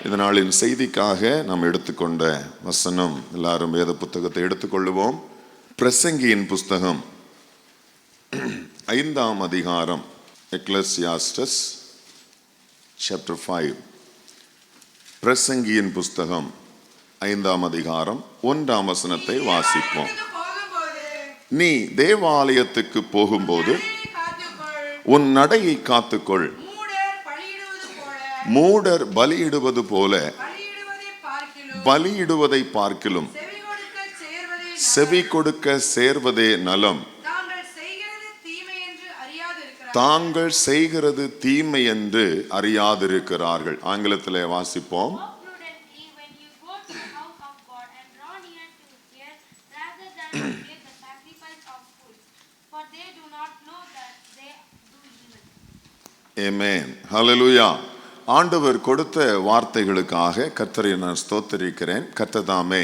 இந்த நாளின் செய்திக்காக நாம் எடுத்துக்கொண்ட வசனம், எல்லாரும் வேத புத்தகத்தை எடுத்துக்கொள்ளுவோம். பிரசங்கியின் புஸ்தகம் 5ஆம் அதிகாரம், எக்லெசியாஸ்டஸ் chapter 5. பிரசங்கியின் புஸ்தகம் 5ஆம் அதிகாரம் 1ஆம் வசனத்தை வாசிப்போம். நீ தேவாலயத்துக்கு போகும்போது உன் நடையை காத்துக்கொள். மூடர் பலியிடுவது போல பலியிடுவதை பார்க்கிலும் செவி கொடுக்க சேர்வதே நலம். தாங்கள் செய்கிறது தீமை என்று அறியாதிருக்கிறார்கள். ஆங்கிலத்திலே வாசிப்போம். ஆமென். ஹல்லேலூயா. ஆண்டவர் கொடுத்த வார்த்தைகளுக்காக கர்த்தரை நான் ஸ்தோத்திரிக்கிறேன். கர்த்தர் தாமே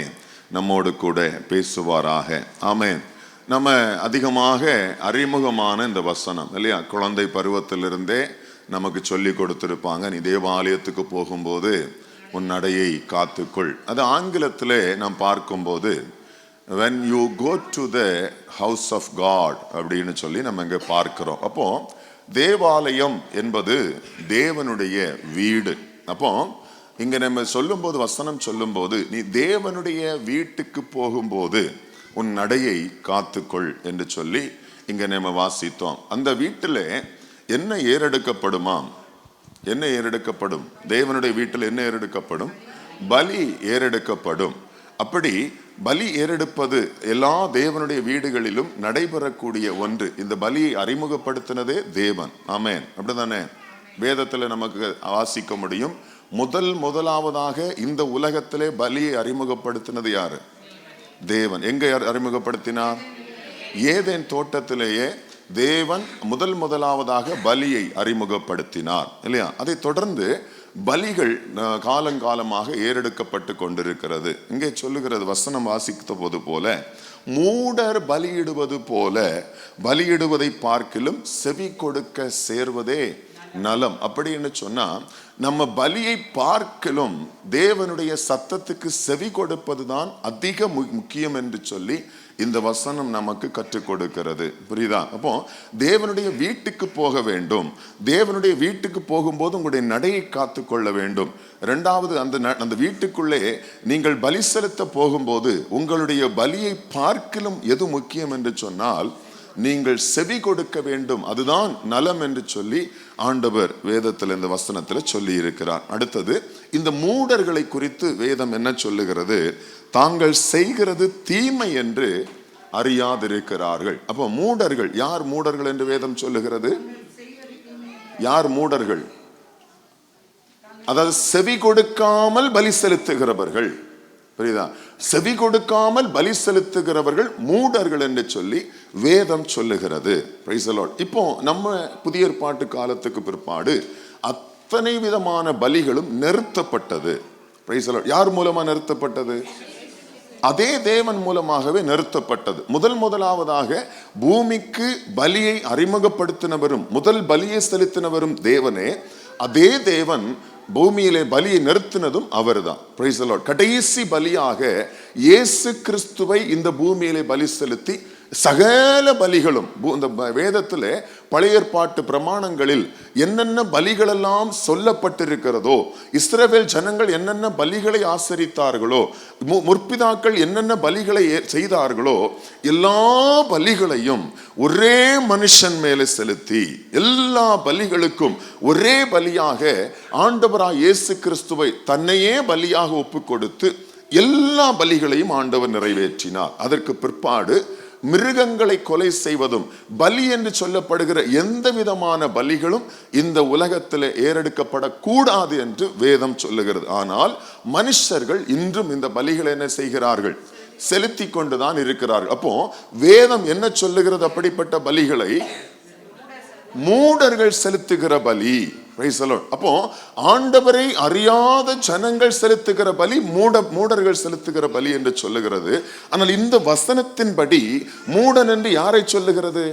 நம்மோடு கூட பேசுவாராக. ஆமென். நம்ம அதிகமாக அறிமுகமான இந்த வசனம் இல்லையா, குழந்தை பருவத்திலிருந்தே நமக்கு சொல்லி கொடுத்திருப்பாங்க. நீ தேவாலயத்துக்கு போகும்போது உன் நடையை காத்துக்கொள். அது ஆங்கிலத்திலே நாம் பார்க்கும்போது when you go to the house of God அப்படின்னு சொல்லி நம்ம இங்கே பார்க்கிறோம். அப்போ தேவாலயம் என்பது தேவனுடைய வீடு. அப்போ இங்க நம்ம சொல்லும்போது, வசனம் சொல்லும்போது, நீ தேவனுடைய வீட்டுக்கு போகும்போது உன் நடையை காத்துக்கொள் என்று சொல்லி இங்க நம்ம வாசித்தோம். அந்த வீட்டில் என்ன ஏறெடுக்கப்படுமாம்? என்ன ஏறெடுக்கப்படும்? தேவனுடைய வீட்டில் என்ன ஏறெடுக்கப்படும்? பலி ஏறெடுக்கப்படும். அப்படி பலி ஏறெடுப்பது எல்லா தேவனுடைய வீடுகளிலும் நடைபெறக்கூடிய ஒன்று. இந்த பலியை அறிமுகப்படுத்தினதே தேவன். ஆமென். அப்படிதானே? வேதத்துல நமக்கு வாசிக்க முடியும். முதலாவதாக இந்த உலகத்திலே பலியை அறிமுகப்படுத்தினது யாரு? தேவன். எங்க அறிமுகப்படுத்தினார்? ஏதேன் தோட்டத்திலேயே தேவன் முதலாவதாக பலியை அறிமுகப்படுத்தினார் இல்லையா? அதை தொடர்ந்து பலிகள் காலங்காலமாக ஏறெடுக்கப்பட்டு கொண்டிருக்கிறது. இங்கே சொல்லுகிறது, வசனம் வாசித்த போது போல, மூடர் பலியிடுவது போல பலியிடுவதை பார்க்கிலும் செவி கொடுக்க சேர்வதே நலம். அப்படின்னு சொன்னா, நம்ம பலியை பார்க்கிலும் தேவனுடைய சத்தத்துக்கு செவி கொடுப்பதுதான் அதிக முக்கியம் என்று சொல்லி இந்த வசனம் நமக்கு கற்றுக் கொடுக்கிறது. புரியுதா? அப்போ தேவனுடைய வீட்டுக்கு போக வேண்டும். தேவனுடைய வீட்டுக்கு போகும்போது உங்களுடைய நடையை காத்து கொள்ள வேண்டும். இரண்டாவது, அந்த வீட்டுக்குள்ளே நீங்கள் பலி செலுத்த போகும்போது உங்களுடைய பலியை பார்க்கிலும் எது முக்கியம் என்று சொன்னால், நீங்கள் செவி கொடுக்க வேண்டும். அதுதான் நலம் என்று சொல்லி ஆண்டவர் வேதத்தில், இந்த வசனத்தில் சொல்லி இருக்கிறார். அடுத்தது, இந்த மூடர்களை குறித்து வேதம் என்ன சொல்லுகிறது? தாங்கள் செய்கிறது தீமை என்று அறியாதிருக்கிறார்கள். அப்போ மூடர்கள் யார்? மூடர்கள் என்று வேதம் சொல்லுகிறது. யார் மூடர்கள்? அதாவது செவி கொடுக்காமல் பலி செலுத்துகிறவர்கள். புரியுதா? செவி கொடுக்காமல் பலி செலுத்துகிறவர்கள் மூடர்கள் என்று சொல்லி வேதம் சொல்லுகிறது. Price the Lord. இப்போ நம்ம புதிய ஏற்பாட்டு காலத்துக்கு பிற்பாடு அத்தனை விதமான பலிகளும் நிறுத்தப்பட்டது. Price the Lord. யார் மூலமா நிறுத்தப்பட்டது? அதே தேவன் மூலமாகவே நிறுத்தப்பட்டது. முதலாவதாக பூமிக்கு பலியை அறிமுகப்படுத்தினவரும் முதல் பலியை செலுத்தினவரும் தேவனே. அதே தேவன் பூமியிலே பலியை நிறுத்தினதும் அவர்தான். Price the Lord. கடைசி பலியாக இயேசு கிறிஸ்துவை இந்த பூமியிலே பலி செலுத்தி சகல பலிகளும், இந்த வேதத்திலே பழைய ஏற்பாட்டு பிரமாணங்களில் என்னென்ன பலிகள் எல்லாம் சொல்லப்பட்டிருக்கிறதோ, இஸ்ரவேல் ஜனங்கள் என்னென்ன பலிகளை ஆசரித்தார்களோ, முற்பிதாக்கள் என்னென்ன பலிகளை செய்தார்களோ, எல்லா பலிகளையும் ஒரே மனுஷன் மேலே செலுத்தி எல்லா பலிகளுக்கும் ஒரே பலியாக ஆண்டவராய் இயேசு கிறிஸ்துவை தன்னையே பலியாக ஒப்பு கொடுத்து எல்லா பலிகளையும் ஆண்டவர் நிறைவேற்றினார். அதற்கு பிற்பாடு மிருகங்களை கொலை செய்வதும் பலி என்று சொல்லப்படுகிற எந்த விதமான பலிகளும் இந்த உலகத்தில் ஏறெடுக்கப்படக்கூடாது என்று வேதம் சொல்லுகிறது. ஆனால் மனுஷர்கள் இன்றும் இந்த பலிகளை என்ன செய்கிறார்கள்? செலுத்தி கொண்டுதான் இருக்கிறார்கள். அப்போ வேதம் என்ன சொல்லுகிறது? அப்படிப்பட்ட பலிகளை மூடர்கள் செலுத்துகிற பலி. அப்போ ஆண்டவரை அறியாத ஜனங்கள் செலுத்துகிற பலி மூடர்கள் செலுத்துகிற பலி என்று சொல்லுகிறது. ஆனால் இந்த வசனத்தின்படி மூடன் என்று யாரை சொல்லுகிறது?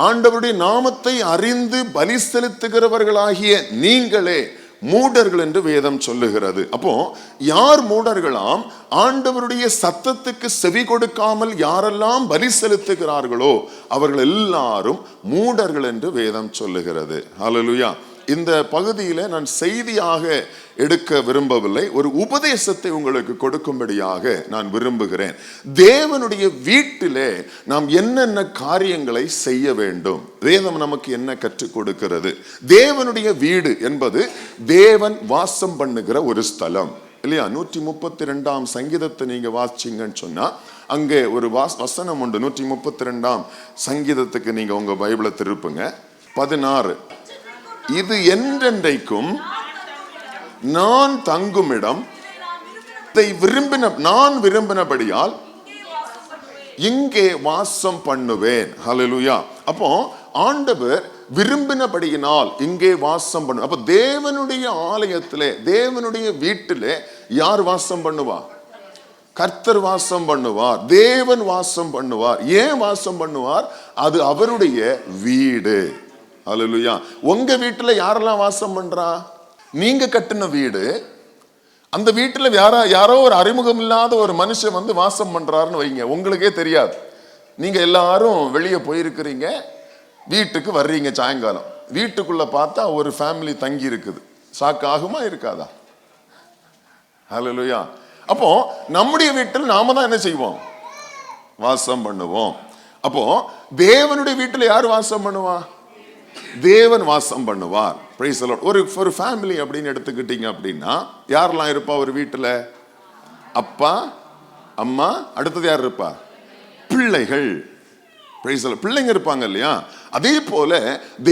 ஆண்டவருடைய நாமத்தை அறிந்து பலி செலுத்துகிறவர்களாகிய நீங்களே மூடர்கள் என்று வேதம் சொல்லுகிறது. அப்போ யார் மூடர்களாம்? ஆண்டவருடைய சத்தத்துக்கு செவி கொடுக்காமல் யாரெல்லாம் பலி செலுத்துகிறார்களோ அவர்கள் எல்லாரும் மூடர்கள் என்று வேதம் சொல்லுகிறது. ஹல்லேலூயா. இந்த பகுதியில நான் செய்தியாக எடுக்க விரும்பவில்லை, ஒரு உபதேசத்தை உங்களுக்கு கொடுக்கும்படியாக நான் விரும்புகிறேன். தேவனுடைய வீட்டிலே நாம் என்னென்ன காரியங்களை செய்ய வேண்டும், வேதம் நமக்கு என்ன கற்றுக் கொடுக்கிறது? தேவனுடைய வீடு என்பது தேவன் வாசம் பண்ணுகிற ஒரு ஸ்தலம் இல்லையா? 132ஆம் சங்கீதத்தை நீங்க வாசிச்சீங்கன்னு சொன்னா அங்கே ஒரு வசனம் உண்டு. 132ஆம் சங்கீதத்துக்கு நீங்க உங்க பைபிளை திருப்புங்க. 16, இது என்றென்றைக்கும் நான் தங்கும் இடம், நான் விரும்பினபடியால் இங்கே வாசம் பண்ணுவேன். ஹல்லேலூயா. அப்போ ஆண்டவர் விரும்பினபடியினால் இங்கே வாசம் பண்ணு. அப்ப தேவனுடைய ஆலயத்திலே, தேவனுடைய வீட்டிலே யார் வாசம் பண்ணுவா? கர்த்தர் வாசம் பண்ணுவார், தேவன் வாசம் பண்ணுவார். ஏன் வாசம் பண்ணுவார்? அது அவருடைய வீடு. ஹல்லேலூயா. உங்க வீட்டுல யாரெல்லாம் வாசம் பண்றா? நீங்க கட்டின வீடு. அந்த வீட்டுல யாரோ ஒரு அறிமுகம் இல்லாத ஒரு மனுஷன் வந்து வாசம் பண்றாருன்னு வைங்க, உங்களுக்கே தெரியாது. நீங்க எல்லாரும் வெளியே போயிருக்கிறீங்க, வீட்டுக்கு வர்றீங்க சாயங்காலம். வீட்டுக்குள்ள பார்த்தா ஒரு ஃபேமிலி தங்கி இருக்குது. ஷாக் ஆகுமா இருக்காதா? ஹல்லேலூயா. அப்போ நம்முடைய வீட்டில் நாம தான் என்ன செய்வோம்? வாசம் பண்ணுவோம். அப்போ தேவனுடைய வீட்டில் யார் வாசம் பண்ணுவா? தேவன் வாசம் பண்ணுவார். Price the Lord. ஒரு ஃபேமிலி அப்படின்னு எடுத்துக்கிட்டீங்க அப்படின்னா யாரெல்லாம் இருப்பா ஒரு வீட்டுல? அப்பா, அம்மா, அடுத்தது யார் இருப்பா? பிள்ளைகள். Price the Lord. பிள்ளைங்க இருப்பாங்க இல்லையா? அதே போல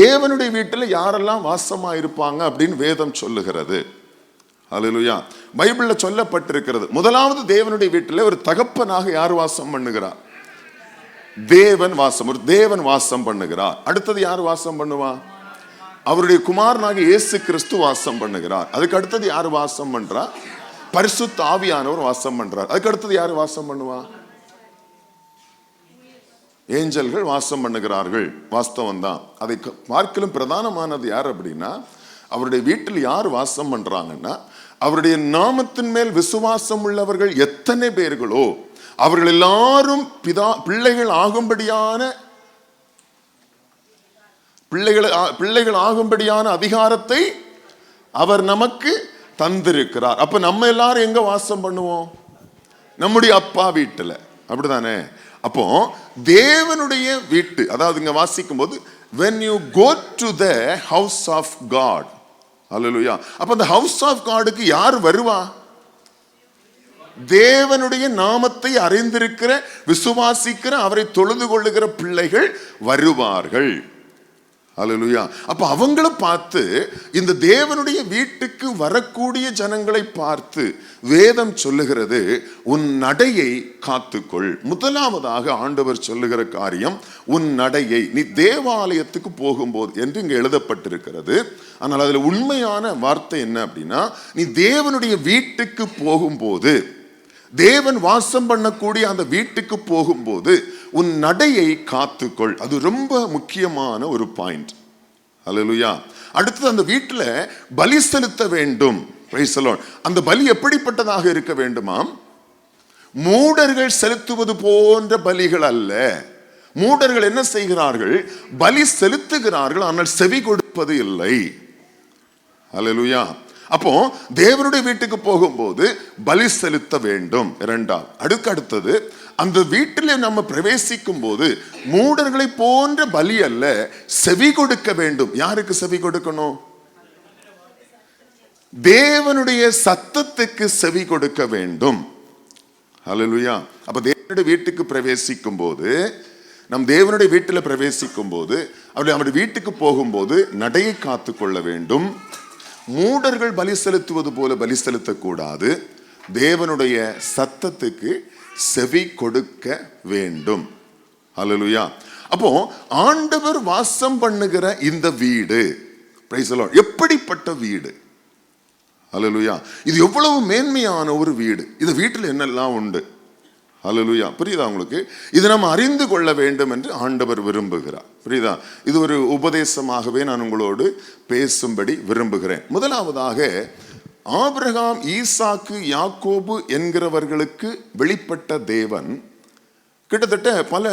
தேவனுடைய வீட்டுல யாரெல்லாம் வாசமா இருப்பாங்க அப்படின்னு வேதம் சொல்லுகிறது. ஹல்லேலூயா. பைபிள்ல சொல்லப்பட்டிருக்கிறது. முதலாவது தேவனுடைய வீட்டில் ஒரு தகப்பனாக யார் வாசம் பண்ணுகிறார்? தேவன் வாசம், ஒரு தேவன் வாசம் பண்ணுகிறார். அடுத்தது யார் வாசம் பண்ணுவா? அவருடைய குமாரனாக இயேசு கிறிஸ்து வாசம் பண்ணுகிறார். அதுக்கு அடுத்தது யார் வாசம் பண்றா? பரிசுத்த ஆவியானவர் வாசம் பண்றார். அதுக்கு அடுத்தது யார் வாசம் பண்ணுவா? ஏஞ்சல்கள் வாசம் பண்ணுகிறார்கள். வாஸ்தவம் தான். அதை பார்க்கலும் பிரதானமானது யார் அப்படின்னா, அவருடைய வீட்டில் யார் வாசம் பண்றாங்கன்னா, அவருடைய நாமத்தின் மேல் விசுவாசம் உள்ளவர்கள் எத்தனை பேர்களோ அவர்கள் எல்லாரும் பிள்ளைகள் ஆகும்படியான அதிகாரத்தை அவர் நமக்கு தந்திருக்கிறார். அப்ப நம்ம எல்லாரும் எங்க வாசம் பண்ணுவோம்? நம்முடைய அப்பா வீட்டுல. அப்படிதானே? அப்போ தேவனுடைய வீட்டு, அதாவது இங்க வாசிக்கும் போது when you go to the house of God, ஹல்லேலூயா. அப்ப அந்த ஹவுஸ் ஆஃப் காடுக்கு யார் வருவா? தேவனுடைய நாமத்தை அறிந்திருக்கிற, விசுவாசிக்கிற, அவரை தொழுது கொள்ளுகிற பிள்ளைகள் வருவார்கள். ஹல்லேலூயா. அப்ப அவங்கள பார்த்து, இந்த தேவனுடைய வீட்டுக்கு வரக்கூடிய ஜனங்களை பார்த்து வேதம் சொல்லுகிறது, உன் நடையை காத்துக்கொள். முதலாவதாக ஆண்டவர் சொல்லுகிற காரியம் உன் நடையை. நீ தேவாலயத்துக்கு போகும்போது என்று இங்க எழுதப்பட்டிருக்கிறது. ஆனால் அதுல உண்மையான வார்த்தை என்ன அப்படின்னா, நீ தேவனுடைய வீட்டுக்கு போகும்போது, தேவன் வாசம் பண்ணக்கூடிய அந்த வீட்டுக்கு போகும்போது உன் நடையை காத்துக்கொள். அது ரொம்ப முக்கியமான ஒரு பாயிண்ட். ஹல்லேலூயா. அடுத்தது அந்த வீட்டில் பலி செலுத்த வேண்டும். Price the Lord. அந்த பலி எப்படிப்பட்டதாக இருக்க வேண்டுமாம்? மூடர்கள் செலுத்துவது போன்ற பலிகள் அல்ல. மூடர்கள் என்ன செய்கிறார்கள்? பலி செலுத்துகிறார்கள், ஆனால் செவி கொடுப்பது இல்லை. ஹல்லேலூயா. அப்போ தேவனுடைய வீட்டுக்கு போகும்போது பலி செலுத்த வேண்டும். இரண்டாவது, அடுத்தது அந்த வீட்டில் நம்ம பிரவேசிக்கும் போது மூடர்களை போன்ற பலி அல்ல, செவி கொடுக்க வேண்டும். யாருக்கு செவி கொடுக்கணும்? தேவனுடைய சத்தத்துக்கு செவி கொடுக்க வேண்டும். ஹல்லேலூயா. அப்ப தேவனுடைய வீட்டுக்கு பிரவேசிக்கும் போது, நம் தேவனுடைய வீட்டில் பிரவேசிக்கும் போது, அவருடைய வீட்டுக்கு போகும்போது நடையை காத்து கொள்ள வேண்டும். மூடர்கள் பலி செலுத்துவது போல பலி செலுத்தக்கூடாது. தேவனுடைய சத்தத்துக்கு செவி கொடுக்க வேண்டும். ஹல்லேலூயா. அப்போ ஆண்டவர் வாசம் பண்ணுகிற இந்த வீடு, பிரைஸ் தி லார்ட், எப்படிப்பட்ட வீடு? ஹல்லேலூயா. இது எவ்வளவு மேன்மையான ஒரு வீடு. இந்த வீட்டில் என்னெல்லாம் உண்டு? ஹல்லேலூயா. புரியுதா உங்களுக்கு? இது நம்ம அறிந்து கொள்ள வேண்டும் என்று ஆண்டவர் விரும்புகிறார். புரியுதா? இது ஒரு உபதேசமாகவே நான் உங்களோடு பேசும்படி விரும்புகிறேன். முதலாவதாக, ஆபிரகாம், ஈசாக்கு, யாக்கோபு என்கிறவர்களுக்கு வெளிப்பட்ட தேவன் கிட்டத்தட்ட பல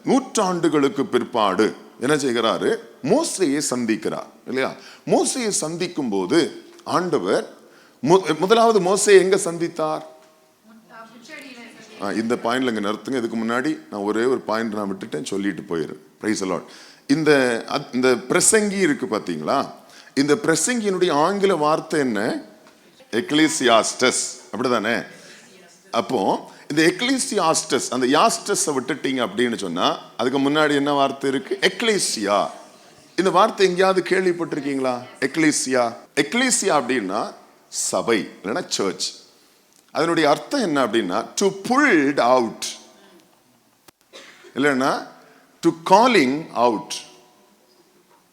நூற்றாண்டுகளுக்கு பிற்பாடு என்ன செய்கிறாரு? மோசேயை சந்திக்கிறார் இல்லையா? மோசேயை சந்திக்கும் போது ஆண்டவர் முதலாவது மோசேயை எங்க சந்தித்தார்? இந்த பாயிண்ட்ல இங்க நிறுத்துங்க. இதுக்கு முன்னாடி நான் ஒரே ஒரு பாயிண்ட் நான் விட்டுட்டேன், சொல்லிட்டு போயிரு. Price the Lord. இந்த பிரசங்கி இருக்கு பாத்தீங்களா? இந்த பிரசங்கியினுடைய ஆங்கில வார்த்தை என்ன? எக்லீசியாஸ்டஸ், அப்படிதானே? அப்போ இந்த எக்லீசியாஸ்டஸ், அந்த யாஸ்டஸ் விட்டுட்டீங்க அப்படின்னு சொன்னா அதுக்கு முன்னாடி என்ன வார்த்தை இருக்கு? எக்லேசியா. இந்த வார்த்தை எங்கேயாவது கேள்விப்பட்டிருக்கீங்களா? எக்லீசியா. எக்லீசியா அப்படின்னா சபை, இல்லைன்னா சர்ச். அதனுடைய அர்த்தம் என்ன அப்படின்னா டு புல்ட் அவுட், இல்லைன்னா to calling out.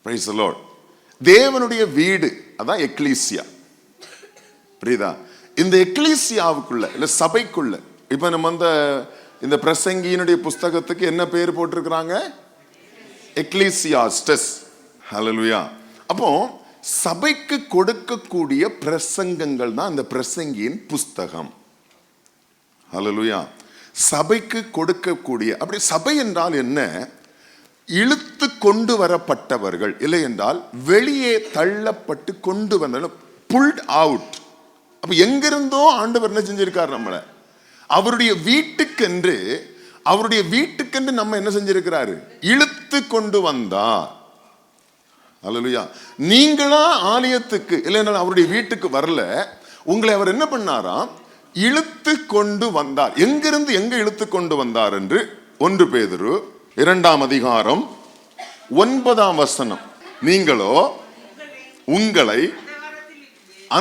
Price the Lord. தேவனுடைய வீடு, அதான் எக்லீசியா. புரியுதா? இந்த எக்லீசியாவுக்குள்ள இல்ல சபைக்குள்ள இப்ப நம்ம இந்த பிரசங்கியினுடைய புஸ்தகத்துக்கு என்ன பேர் போட்டிருக்கிறாங்க? எக்லீசியாஸ்டஸ். ஹல்லேலூயா. அப்போ சபைக்கு கொடுக்கக்கூடிய பிரசங்கங்கள் தான் இந்த பிரசங்கியின் புஸ்தகம். ஹல்லேலூயா. சபைக்கு கொடுக்கக்கூடிய, அப்படி சபை என்றால் என்ன? இழுத்து கொண்டு வரப்பட்டவர்கள், இல்லை என்றால் வெளியே தள்ளப்பட்டு கொண்டு வந்த, புல்ட் அவுட். அப்ப எங்கிருந்தோ ஆண்டவர் என்ன செஞ்சிருக்கார்? நம்மள அவருடைய வீட்டுக்கென்று நம்ம என்ன செஞ்சிருக்கிறாரு? இழுத்து கொண்டு வந்தார். அல்லேலூயா. நீங்களா ஆலயத்துக்கு இல்லைன்னா அவருடைய வீட்டுக்கு வரல, உங்களை அவர் என்ன பண்ணாராம்? இழுத்து கொண்டு வந்தார். எங்கிருந்து எங்க இழுத்து கொண்டு வந்தார் என்று 1 பேதுரு 2ஆம் அதிகாரம் 9ஆம் வசனம். நீங்களோ உங்களை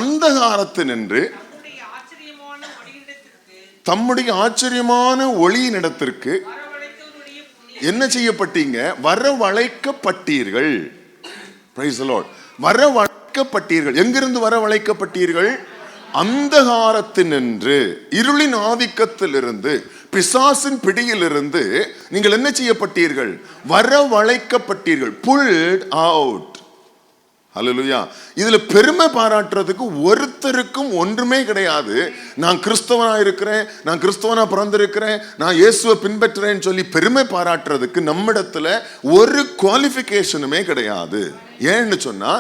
அந்தகாரத்தினின்று தம்முடைய ஆச்சரியமான ஒளியினிடத்திற்கு என்ன செய்யப்பட்டீங்க? வரவழைக்கப்பட்டீர்கள். Price the Lord. வரவழைக்கப்பட்டீர்கள். எங்கிருந்து வரவழைக்கப்பட்டீர்கள்? அந்தகாரத்தினின்று, இருளின் ஆதிக்கத்திலிருந்து, பிசாசின் பிடியிலிருந்து நீங்கள் என்ன செய்யப்பட்டீர்கள்? வரவழைக்கப்பட்டீர்கள். Pulled out. ஹல்லேலூயா. இதுல பெருமை பாராட்டுறதுக்கு ஒருத்தருக்கும் ஒன்றுமே கிடையாது. நான் கிறிஸ்தவனா இருக்கிறேன், நான் கிறிஸ்தவனா பிறந்திருக்கிறேன், நான் இயேசுவை பின்பற்றுறேன்னு சொல்லி பெருமை பாராட்டுறதுக்கு நம்மிடத்துல ஒரு குவாலிஃபிகேஷனுமே கிடையாது. ஏன்னு சொன்னா,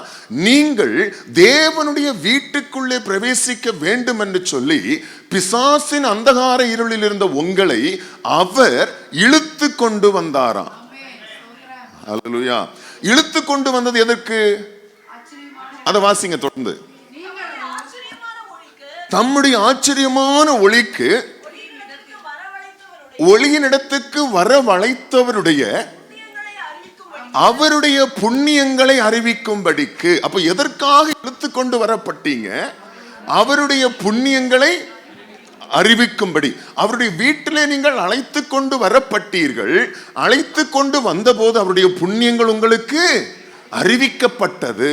நீங்கள் தேவனுடைய வீட்டுக்குள்ளே பிரவேசிக்க வேண்டும் என்று சொல்லி பிசாசின் அந்தகார இருளில் இருந்த உங்களை அவர் இழுத்து கொண்டு வந்தாராம். ஹல்லேலூயா. இழுத்து கொண்டு வந்தது எதற்கு? அதை வாசிங்க தொடர்ந்து. தம்முடைய ஆச்சரியமான ஒளிக்கு, ஒளியினிடத்துக்கு வரவழைத்தவருடைய அவருடைய புண்ணியங்களை அறிவிக்கும்படிக்கு. அப்ப எதற்காக இழுத்து கொண்டு வரப்பட்டீங்க? அவருடைய புண்ணியங்களை அறிவிக்கும்படி. அவருடைய வீட்டிலே நீங்கள் அழைத்து கொண்டு வரப்பட்டீர்கள். அழைத்து கொண்டு வந்தபோது அவருடைய புண்ணியங்கள் உங்களுக்கு அறிவிக்கப்பட்டது.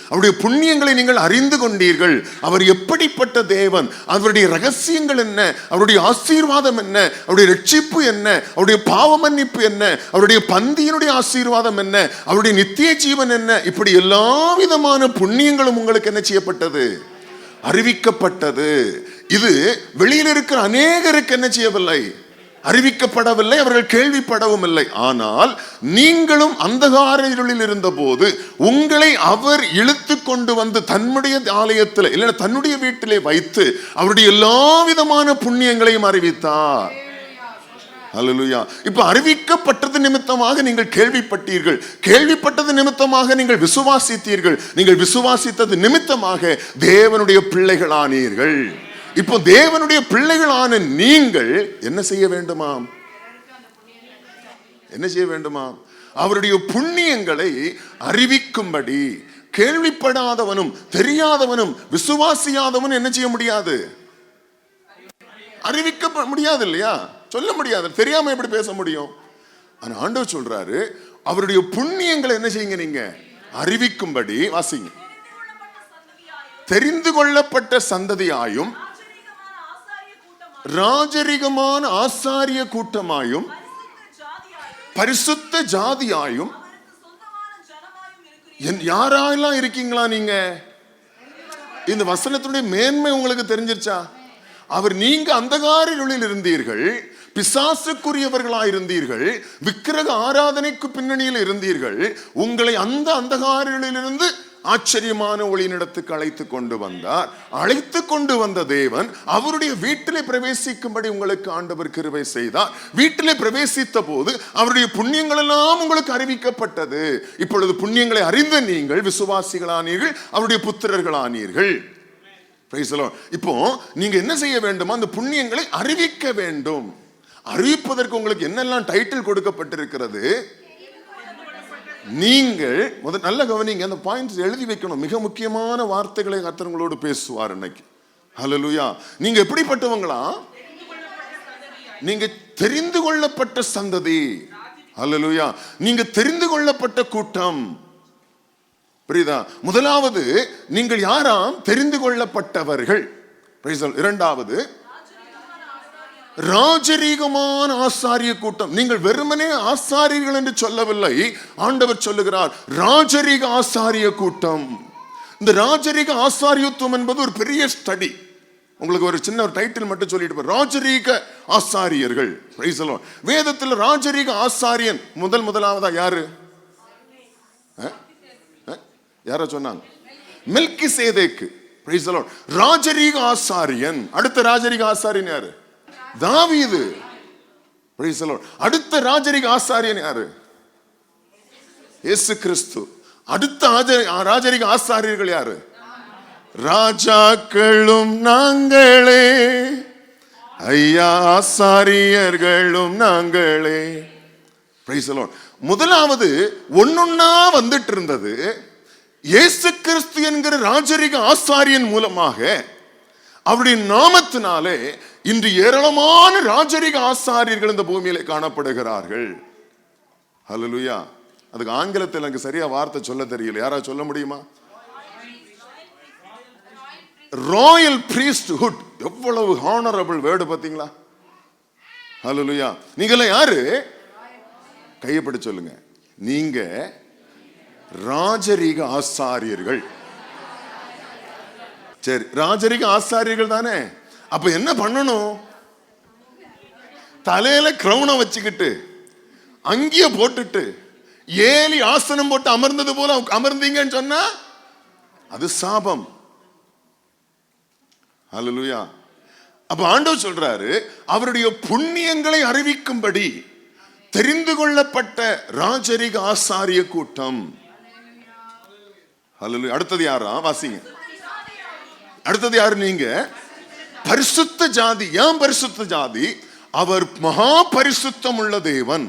அவருடைய புண்ணியங்களை நீங்கள் அறிந்து கொண்டீர்கள். அவர் எப்படிப்பட்ட தேவன், அவருடைய ரகசியங்கள் என்ன, அவருடைய ஆசீர்வாதம் என்ன, அவருடைய ரட்சிப்பு என்ன, அவருடைய பாவ மன்னிப்பு என்ன, அவருடைய பந்தியினுடைய ஆசீர்வாதம் என்ன, அவருடைய நித்திய ஜீவன் என்ன, இப்படி எல்லா விதமான புண்ணியங்களும் உங்களுக்கு என்ன செய்யப்பட்டது? அறிவிக்கப்பட்டது. இது வெளியில் இருக்கிற அநேகருக்கு என்ன செய்யவில்லை? அறிவிக்கப்படவில்லை. அவர்கள் கேள்விப்படவும் இல்லை. ஆனால் நீங்களும் அந்தகார இருளில் இருந்த போது உங்களை அவர் இழுத்து கொண்டு வந்து தன்னுடைய ஆலயத்தில் இல்ல தன்னுடைய வீட்டிலே வைத்து அவருடைய எல்லா விதமான புண்ணியங்களையும் அறிவித்தார். ஹல்லேலூயா. இப்ப அறிவிக்கப்பட்டது நிமித்தமாக நீங்கள் கேள்விப்பட்டீர்கள். கேள்விப்பட்டது நிமித்தமாக நீங்கள் விசுவாசித்தீர்கள். நீங்கள் விசுவாசித்தது நிமித்தமாக தேவனுடைய பிள்ளைகளானீர்கள். இப்போ தேவனுடைய பிள்ளைகளான நீங்கள் என்ன செய்ய வேண்டுமாம்? என்ன செய்ய வேண்டுமாம்? அவருடைய புண்ணியங்களை அறிவிக்கும்படி. கேள்விப்படாதவனும் தெரியாதவனும் விசுவாசியாதவனும் என்ன செய்ய முடியாது? அறிவிக்க முடியாது இல்லையா? சொல்ல முடியாது. தெரியாம எப்படி பேச முடியும்? ஆனா ஆண்டவர் சொல்றாரு, அவருடைய புண்ணியங்களை என்ன செய்யுங்க? நீங்க அறிவிக்கும்படி. வாசிங்க. தெரிந்து கொள்ளப்பட்ட சந்ததியாயும் ராஜரிகமான ஆசாரிய கூட்டமாயும் பரிசுத்த ஜாதியாயும் யாரெல்லாம் இருக்கீங்களா? நீங்க இந்த வசனத்துடைய மேன்மை உங்களுக்கு தெரிஞ்சிருச்சா? அவர் நீங்க அந்தகார இருளில் இருந்தீர்கள், பிசாசுக்குரியவர்களாயிருந்தீர்கள், விக்கிரக ஆராதனைக்கு பின்னணியில் இருந்தீர்கள். உங்களை அந்த அந்தகார இருளிலிருந்து ஆச்சரியமான ஒளியினிடத்துக்கு அழைத்து கொண்டு வந்தார். அழைத்து கொண்டு வந்த தேவன் அவருடைய வீட்டிலே பிரவேசிக்கும்படி உங்களுக்கு ஆண்டவர் கிருபை செய்தார். வீட்டிலே பிரவேசித்த போது அவருடைய புண்ணியங்கள் எல்லாம் உங்களுக்கு அறிவிக்கப்பட்டது. இப்பொழுது புண்ணியங்களை அறிந்த நீங்கள் விசுவாசிகளானீர்கள், அவருடைய புத்திரர்களானீர்கள். இப்போ நீங்க என்ன செய்ய வேண்டுமா? அந்த புண்ணியங்களை அறிவிக்க வேண்டும். அறிவிப்பதற்கு உங்களுக்கு என்னெல்லாம் டைட்டில் கொடுக்கப்பட்டிருக்கிறது? நீங்கள் நல்ல கவனிங்க, அந்த பாயிண்ட்ஸ் எழுதி வைக்கணும். மிக முக்கியமான வார்த்தைகளை கர்த்தர் உங்களோடு பேசுவார் இன்னைக்கு. ஹல்லேலூயா. நீங்க எப்படிப்பட்டவங்களா? நீங்க தெரிந்து கொள்ளப்பட்ட சந்ததி. ஹல்லேலூயா. நீங்க தெரிந்து கொள்ளப்பட்ட கூட்டம். புரியுதா? முதலாவது நீங்கள் யாராம்? தெரிந்து கொள்ளப்பட்டவர்கள். இரண்டாவது ராஜரீகமான ஆசாரிய கூட்டம். நீங்கள் வெறுமனே ஆசாரியர்கள் என்று சொல்லவில்லை, ஆண்டவர் சொல்லுகிறார் ராஜரீக ஆசாரிய கூட்டம். இந்த ராஜரீக ஆசாரியத்துவம் என்பது ஒரு பெரிய ஸ்டடி. உங்களுக்கு ஒரு சின்ன ஒரு டைட்டில் மட்டும் சொல்லிட்டு, ராஜரீக ஆசாரியர்கள். வேதத்தில் ராஜரீக ஆசாரியன் முதலாவதா யாரு? யார சொன்னாங்க? மெல்கிசேதேக்கு. ராஜரீக ஆசாரியன். அடுத்த ராஜரீக ஆசாரியன் யாரு? தாவீது. அடுத்த ராஜரீக ஆசாரியன் யாரு? இயேசு கிறிஸ்து. அடுத்த ராஜரீக ஆசாரியர்கள் யாரு? ராஜாக்களும் நாங்களே, ஐயா ஆசாரியர்களும் நாங்களே. முதலாவது ஒன்னொன்னா வந்துட்டு இருந்தது. இயேசு கிறிஸ்து என்கிற ராஜரீக ஆசாரியன் மூலமாக அவருடைய நாமத்தினாலே இன்று ஏராளமான ராஜரீக ஆசாரியர்கள் இந்த பூமியிலே காணப்படுகிறார்கள். ஹல்லேலூயா. அதுக்கு ஆங்கிலத்தில் எனக்கு சரியா வார்த்தை சொல்ல தெரியல. யாரா சொல்ல முடியுமா? Royal priesthood. எவ்வளவு ஹானரபிள் வேர்டு பாத்தீங்களா? ஹல்லேலூயா. நீங்க யாரு? கையப்படி சொல்லுங்க. நீங்க ராஜரீக ஆசாரியர்கள். சரி, ராஜரீக ஆசாரியர்கள் தானே. அப்ப என்ன பண்ணணும்? தலையில கிரௌனை வச்சுக்கிட்டு அங்கிய போட்டுட்டு ஏலி ஆசனம் போட்டு அமர்ந்தது போல அமர்ந்தீங்கன்னு சொன்னா அது சாபம். ஹல்லேலூயா. அப்ப ஆண்டவர் சொல்றாரு அவருடைய புண்ணியங்களை அறிவிக்கும்படி தெரிந்து கொள்ளப்பட்ட ராஜரீக ஆசாரிய கூட்டம். ஹல்லேலூயா. அடுத்தது யாரா? வாசிங்க. அடுத்தது யாரு? நீங்க பரிசுத்த ஜாதி. ஏன் பரிசுத்த ஜாதி? அவர் மகா பரிசுத்தம் உள்ள தேவன்.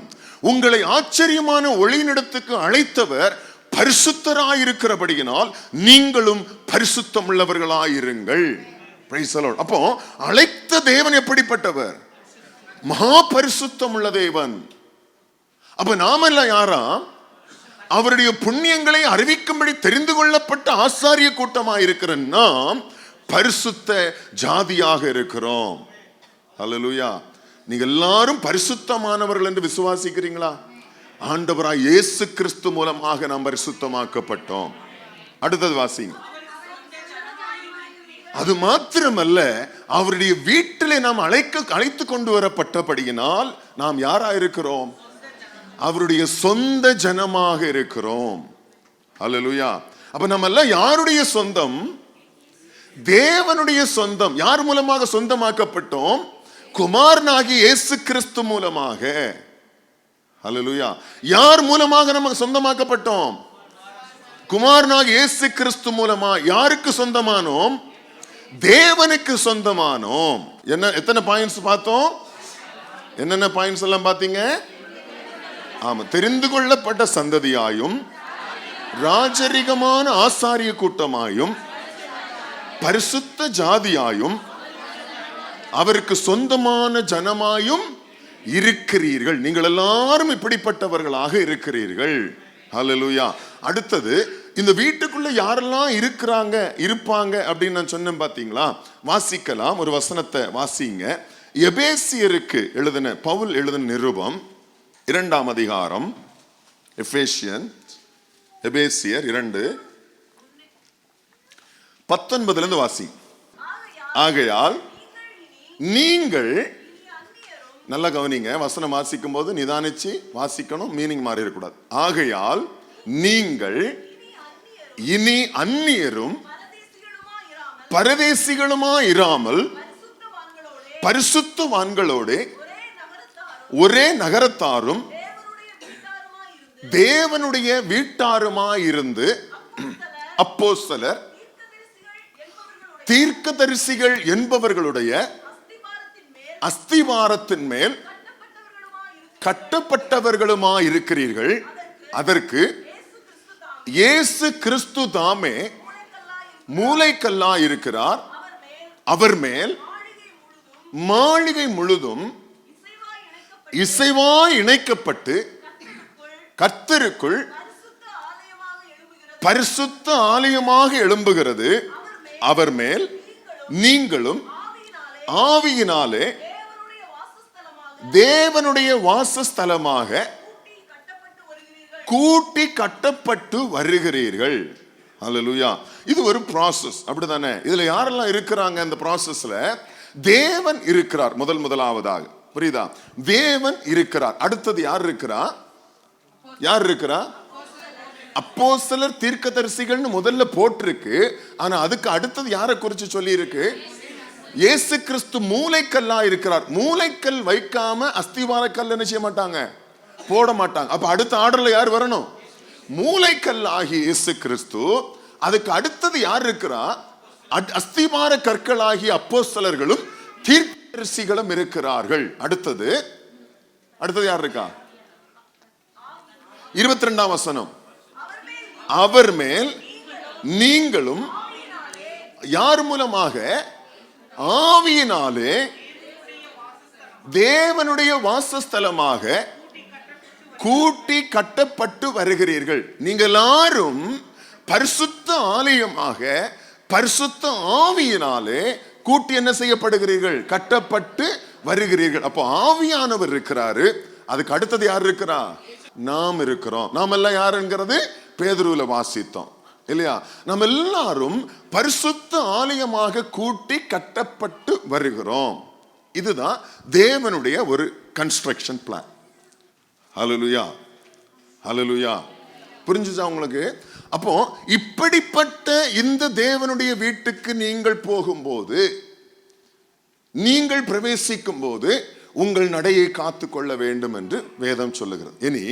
உங்களை ஆச்சரியமான ஒளியினிடத்துக்கு அழைத்தவர் பரிசுத்தராயிருக்கிறபடியினால் நீங்களும் பரிசுத்தம் உள்ளவர்களாயிருங்கள். அப்போ அழைத்த தேவன் எப்படிப்பட்டவர்? மகா பரிசுத்தம் உள்ள தேவன். அப்ப நாம எல்லாம் யாரா? அவருடைய புண்ணியங்களை அறிவிக்கும்படி தெரிந்து கொள்ளப்பட்ட ஆசாரிய கூட்டமாக இருக்கிற நாம் பரிசுத்த ஜாதியாக இருக்கிறோம். ஹல்லேலூயா. நீங்க எல்லாரும் பரிசுத்தமானவர்கள் என்று விசுவாசிக்கிறீங்களா? ஆண்டவராய் இயேசு கிறிஸ்து மூலமாக நாம் பரிசுத்தமாக்கப்பட்டோம். அடுத்தது வாசிங்க. அது மாத்திரமல்ல, அவருடைய வீட்டிலே நாம் அழைத்து கொண்டு வரப்பட்டபடியினால் நாம் யாரா இருக்கிறோம்? அவருடைய சொந்த ஜனமாக இருக்கிறோம். ஹல்லேலூயா. அப்ப நம்ம எல்லாம் யாருடைய சொந்தம்? தேவனுடைய சொந்தம். யார் மூலமாக சொந்தமாக்கப்பட்டோம்? குமாரனாகிய இயேசு கிறிஸ்து மூலமாக. ஹல்லேலூயா. யார் மூலமாக நம்ம சொந்தமாக்கப்பட்டோம்? குமாரனாகிய இயேசு கிறிஸ்து மூலமா. யாருக்கு சொந்தமானோம்? தேவனுக்கு சொந்தமானோம். என்ன எத்தனை பாயிண்ட்ஸ் பார்த்தோம்? என்னென்ன பாயிண்ட்ஸ் எல்லாம் பார்த்தீங்க? ஆமா, தெரிந்து கொள்ளப்பட்ட சந்ததியாயும் ராஜரிகமான ஆசாரிய கூட்டமாயும் பரிசுத்த ஜாதியாயும் அவருக்கு சொந்தமான ஜனமாயும் இருக்கிறீர்கள். நீங்கள் எல்லாரும் இப்படிப்பட்டவர்களாக இருக்கிறீர்கள். ஹல்லேலூயா. அடுத்தது, இந்த வீட்டுக்குள்ள யாரெல்லாம் இருப்பாங்க அப்படின்னு நான் சொன்னேன் பாத்தீங்களா? வாசிக்கலாம். ஒரு வசனத்தை வாசிங்க. எபேசியருக்கு எழுதின பவுல் எழுதின நிருபம் 2ஆம் அதிகாரம், எபேசியர் 2:19 வாசி. ஆகையால் நீங்கள், நல்லா கவனிங்க, வசனம் வாசிக்கும் போது நிதானிச்சு வாசிக்கணும், மீனிங் மாறி இருக்கக்கூடாது. ஆகையால் நீங்கள் இனி அந்நியரும் பரதேசிகளுமா இராமல் பரிசுத்தவான்களோடு ஒரே நகரத்தாரும் தேவனுடைய வீட்டாருமாயிருந்து அப்போஸ்தலர் தீர்க்கதரிசிகள் என்பவர்களுடைய அஸ்திவாரத்தின் மேல் கட்டப்பட்டவர்களுமாயிருக்கிறீர்கள். அதற்கு இயேசு கிறிஸ்து தாமே மூலைக்கல்லாயிருக்கிறார். அவர் மேல் மாளிகை முழுதும் இசைவாய் இணைக்கப்பட்டு கர்த்தருக்குள் பரிசுத்த ஆலயமாக எழும்புகிறது. அவர் மேல் நீங்களும் ஆவியினாலே தேவனுடைய வாசஸ்தலமாக கூட்டி கட்டப்பட்டு வருகிறீர்கள். அல்லேலூயா. இது ஒரு ப்ராசஸ், அப்படிதானே? இதுல யாரெல்லாம் இருக்கிறாங்க? இந்த ப்ராசஸ்ல தேவன் இருக்கிறார். முதலாவதாக புரியுதா? தேவன் இருக்கிறார். அடுத்தது யார் இருக்கிறா? யார் இருக்கிறா? அப்போஸ்தலர் தீர்க்கதரிசிகள்னு முதல்ல போட்டிருக்கு. ஆனா அதுக்கு அடுத்தது யாரை குறிச்சு சொல்லி இருக்கு? இயேசு கிறிஸ்து மூலைக்கல்லா இருக்கிறார். மூலைக்கல் வைக்காம அஸ்திவார கல் என்ன செய்ய மாட்டாங்க, போட மாட்டாங்க. அப்ப அடுத்த ஆர்டர்ல யார் வரணும்? மூலைக்கல் ஆகிய இயேசு கிறிஸ்து. அதுக்கு அடுத்தது யார் இருக்கிறா? அஸ்திவார கற்கள் ஆகிய அப்போஸ்தலர்களும் தீர்க்கதரிசிகளும் இருக்கிறார்கள். அடுத்தது யார் இருக்கா? 22ஆம் வசனம். அவர் மேல் நீங்களும் யார் மூலமாக? ஆவியினாலே தேவனுடைய வாசஸ்தலமாக கூட்டி கட்டப்பட்டு வருகிறீர்கள். நீங்கள் எல்லாரும் பரிசுத்த ஆலயமாக பரிசுத்த ஆவியினாலே கூட்டி என்ன செய்யப்படுகிறீர்கள்? கட்டப்பட்டு வருகிறீர்கள். அப்போ ஆவியானவர் இருக்கிறாரு. அதுக்கு அடுத்தது யார் இருக்கிறா? நாம் இருக்கிறோம். நாம் எல்லாம் யாருங்கிறது பேதுருவுல வாசித்தோம் இல்லையா? நம்ம எல்லாரும் பரிசுத்த ஆலயமாக கூட்டி கட்டப்பட்டு வருகிறோம். இதுதான் தேவனுடைய ஒரு கன்ஸ்ட்ரக்ஷன் பிளான். ஹல்லேலூயா, ஹல்லேலூயா. புரிஞ்சுச்சா உங்களுக்கு? அப்போ இப்படிப்பட்ட இந்த தேவனுடைய வீட்டுக்கு நீங்கள் போகும்போது, நீங்கள் பிரவேசிக்கும் போது உங்கள் நடையை காத்து கொள்ள வேண்டும் என்று வேதம் சொல்லுகிறது. இனி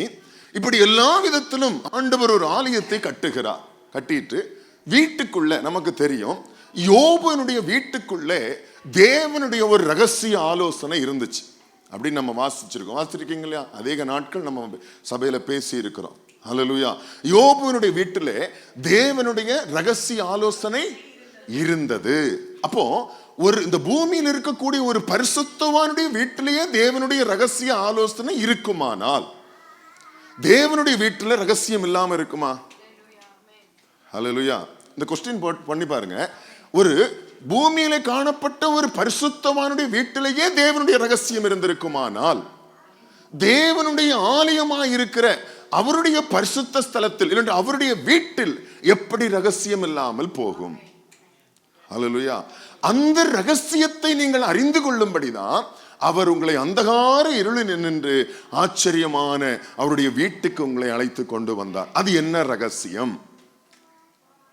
இப்படி எல்லா விதத்திலும் ஆண்டவர் ஒரு ஆலயத்தை கட்டுகிறார். கட்டிட்டு வீட்டுக்குள்ள நமக்கு தெரியும், யோபனுடைய வீட்டுக்குள்ளே தேவனுடைய ஒரு ரகசிய ஆலோசனை இருந்துச்சு அப்படின்னு நம்ம வாசிச்சிருக்கீங்க இல்லையா? அதிக நாட்கள் நம்ம சபையில பேசி இருக்கிறோம். ஹல்லேலூயா. யோபனுடைய வீட்டிலே தேவனுடைய ரகசிய ஆலோசனை இருந்தது. அப்போ இந்த பூமியில் இருக்கக்கூடிய ஒரு பரிசுத்தவானுடைய வீட்டிலேயே தேவனுடைய ரகசிய ஆலோசனை இருக்குமானால், தேவனுடைய வீட்டில ரகசியம் இல்லாம இருக்குமா? ஹல்லேலூயா. இந்த கொஸ்டின் பண்ணி பாருங்க. ஒரு பூமியில காணப்பட்ட ஒரு பரிசுத்தவானுடைய வீட்டிலேயே தேவனுடைய ரகசியம் இருந்திருக்குமானால், தேவனுடைய ஆலயமாய் இருக்கிற அவருடைய பரிசுத்த ஸ்தலத்தில் இல்லை அவருடைய வீட்டில் எப்படி ரகசியம் இல்லாமல் போகும்? ஹல்லேலூயா. அந்த ரகசியத்தை நீங்கள் அறிந்து கொள்ளும்படிதான் அவர் உங்களை அந்தகார இருளில் நின்று ஆச்சரியமான அவருடைய வீட்டுக்கு உங்களை அழைத்து கொண்டு வந்தார். அது என்ன ரகசியம்?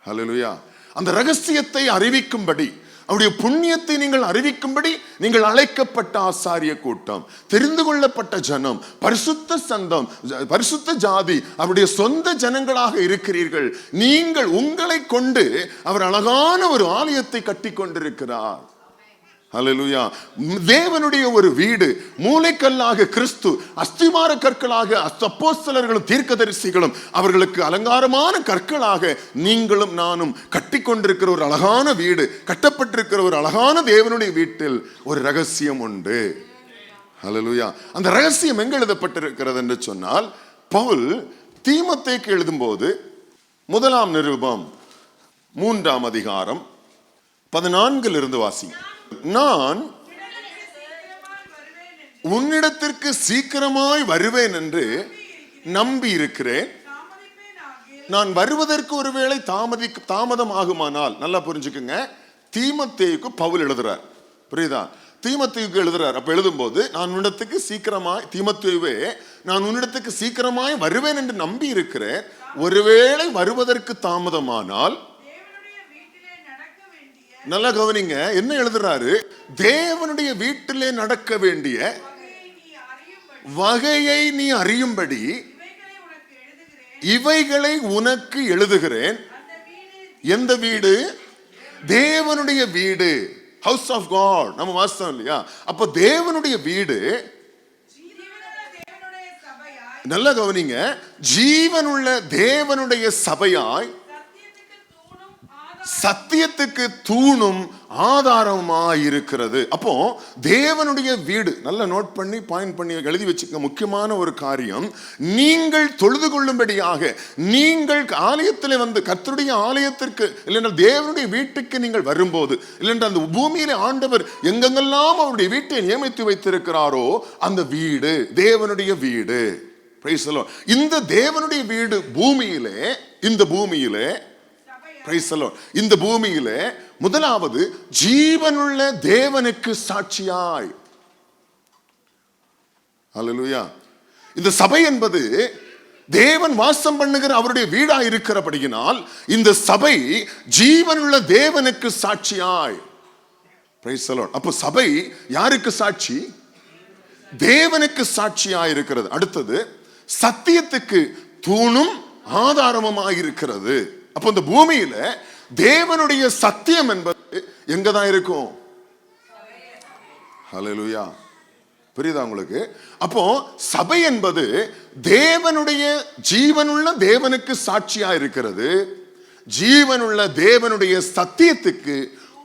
ஹல்லேலூயா. அந்த ரகசியத்தை அறிவிக்கும்படி, அவருடைய புண்ணியத்தை நீங்கள் அறிவிக்கும்படி நீங்கள் அழைக்கப்பட்ட ஆசாரிய கூட்டம், தெரிந்து கொள்ளப்பட்ட ஜனம், பரிசுத்த சந்தம், பரிசுத்த ஜாதி, அவருடைய சொந்த ஜனங்களாக இருக்கிறீர்கள். நீங்கள் உங்களை கொண்டு அவர் அழகான ஒரு ஆலயத்தை கட்டி கொண்டிருக்கிறார். ஹல்லேலூயா. தேவனுடைய ஒரு வீடு, மூலைக்கல்லாக கிறிஸ்து, அஸ்திவார கற்களாக அப்போஸ்தலர்களும் தீர்க்கதரிசிகளும் அவர்களுக்கு அலங்காரமான கற்களாக நீங்களும் நானும் கட்டி கொண்டிருக்கிற ஒரு அழகான வீடு, கட்டப்பட்டிருக்கிற ஒரு அழகான தேவனுடைய வீட்டில் ஒரு ரகசியம் உண்டு. ஹல்லேலூயா. அந்த ரகசியம் எங்க எழுதப்பட்டிருக்கிறது என்று சொன்னால், பவுல் தீமோத்தேயுக்கு எழுதும் போது 1ஆம் நிருபம் 3ஆம் அதிகாரம் 14 வாசி. நான் உன்னிடத்திற்கு சீக்கிரமாய் வருவேன் என்று நம்பி இருக்கிறேன். நான் வருவதற்கு ஒருவேளை தாமதம் ஆகுமானால், நல்லா புரிஞ்சுக்குங்க, தீமோத்தேயுக்கு பவுல் எழுதுறார். புரியுதா? தீமோத்தேயுக்கு எழுதுறார். அப்ப எழுதும்போது, நான் உன்னிடத்துக்கு சீக்கிரமாய், தீமோத்தேயுவே நான் உன்னிடத்துக்கு சீக்கிரமாய் வருவேன் என்று நம்பி இருக்கிறேன். ஒருவேளை வருவதற்கு தாமதமானால், நல்லா கவனிங்க, என்ன எழுதுறாரு? தேவனுடைய வீட்டிலே நடக்க வேண்டிய வகையை நீ அறியும்படி இவைகளை உனக்கு எழுதுகிறேன். எந்த வீடு? தேவனுடைய வீடு, ஹவுஸ் ஆஃப் காட். நம்ம வாசித்தோம் இல்லையா? அப்ப தேவனுடைய வீடு, நல்லா கவனிங்க, ஜீவனுள்ள தேவனுடைய சபையாய், சத்தியத்துக்கு தூணும் ஆதாரமாய் இருக்கிறது. அப்போ தேவனுடைய வீடு, நல்ல நோட் பண்ணி பாயிண்ட் பண்ணி எழுதி வச்சுக்க. முக்கியமான ஒரு காரியம், நீங்கள் தொழுது கொள்ளும்படியாக, நீங்கள் ஆலயத்தில் வந்து கர்த்தருடைய ஆலயத்திற்கு இல்லைன்னா தேவனுடைய வீட்டுக்கு நீங்கள் வரும்போது, இல்லைன்னா அந்த பூமியில ஆண்டவர் எங்கெங்கெல்லாம் அவருடைய வீட்டை நியமித்து வைத்திருக்கிறாரோ அந்த வீடு தேவனுடைய வீடு. இந்த தேவனுடைய வீடு பூமியிலே, இந்த பூமியிலே, இந்த பூமியிலே முதலாவது ஜீவனுள்ள தேவனுக்கு சாட்சியாய். அல்லேலூயா. இந்த சபை என்பது தேவன் வாசம் பண்ணுகிற அவருடைய வீடா இருக்கிறபடியினால் இந்த சபை ஜீவனுள்ள தேவனுக்கு சாட்சியாய். Price the Lord. அப்ப சபை யாருக்கு சாட்சி? தேவனுக்கு சாட்சியாய் இருக்கிறது. அடுத்தது, சத்தியத்துக்கு தூணும் ஆதாரமுமாய் இருக்கிறது. அப்போ இந்த பூமியில தேவனுடைய சத்தியம் என்பது எங்கதான் இருக்கும்? ஹல்லேலூயா. புரியுதா உங்களுக்கு? அப்போ சபை என்பது தேவனுடைய ஜீவனுள்ள தேவனுக்கு சாட்சியா இருக்கிறது. ஜீவனுள்ள தேவனுடைய சத்தியத்துக்கு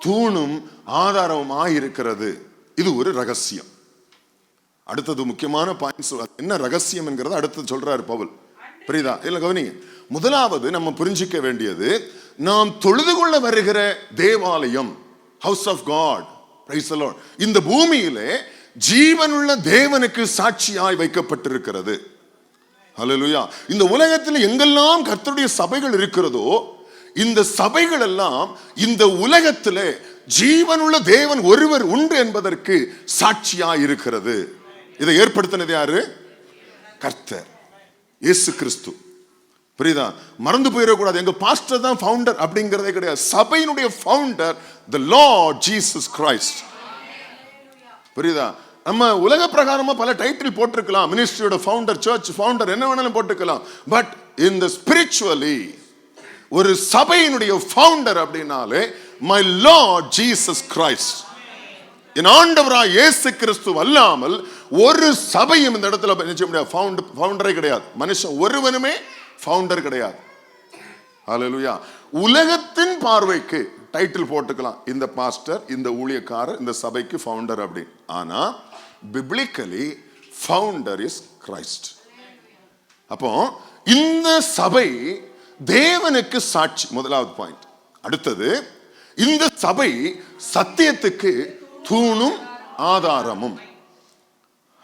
தூணும் ஆதாரமாய் இருக்கிறது. இது ஒரு ரகசியம். அடுத்தது முக்கியமான பாயிண்ட்ஸ், என்ன ரகசியம் என்கிறத அடுத்து சொல்றாரு பவுல். புரியுதா? இல்ல கவனிங்க. முதலாவது நம்ம புரிஞ்சிக்க வேண்டியது, நாம் தொழுது கொள்ள வருகிற தேவாலயம், house of God, praise the Lord, இந்த பூமியிலே ஜீவனுள்ள தேவனுக்கு சாட்சியாய் வைக்கப்பட்டிருக்கிறது. ஹல்லேலூயா. இந்த உலகத்தில் எங்கெல்லாம் கர்த்தருடைய சபைகள் இருக்கிறதோ, இந்த சபைகள் எல்லாம் இந்த உலகத்திலே ஜீவனுள்ள தேவன் ஒருவர் உண்டு என்பதற்கு சாட்சியாய் இருக்கிறது. இதை ஏற்படுத்தினது யாரு? கர்த்தர் இயேசு கிறிஸ்து. புரியுதா? மறந்து போயிடக்கூடாது, எங்க பாஸ்டர் தான் ஃபவுண்டர் அப்படிங்கிறதே கிடையாது. சபையினுடைய ஃபவுண்டர் தி லார்ட் ஜீசஸ் கிரைஸ்ட். புரியுதா? நம்ம உலக பிரகாரமா பல டைட்டில் போட்டிருக்கலாம், மினிஸ்ட்ரியோட ஃபவுண்டர், சர்ச் ஃபவுண்டர், என்ன வேணாலும் போட்டுக்கலாம். பட் இந்த ஸ்பிரிச்சுவலி ஒரு சபையினுடைய ஃபவுண்டர் அப்படின்னாலே மை லார்ட் ஜீசஸ் கிரைஸ்ட், என் ஆண்டவராய் இயேசு கிறிஸ்து அல்லாமல் ஒரு சபையும் இந்த இடத்துல ஃபவுண்டரே கிடையாது. மனுஷன் ஒருவனுமே ஃபவுண்டர் கிடையாது. ஹல்லேலூயா. உலகத்தின் பார்வைக்கு டைட்டில் போட்டுக்கலாம், இந்த பாஸ்டர், இந்த ஊழியக்காரர், இந்த சபைக்கு ஃபவுண்டர் அப்படி. ஆனா பிப்ளிக்கலி ஃபவுண்டர் இஸ் கிரைஸ்ட். அப்போ இந்த சபை தேவனுக்கு சாட்சி, முதலாவது பாயிண்ட். அடுத்தது, இந்த சபை சத்தியத்துக்கு தூணும் ஆதாரமும்.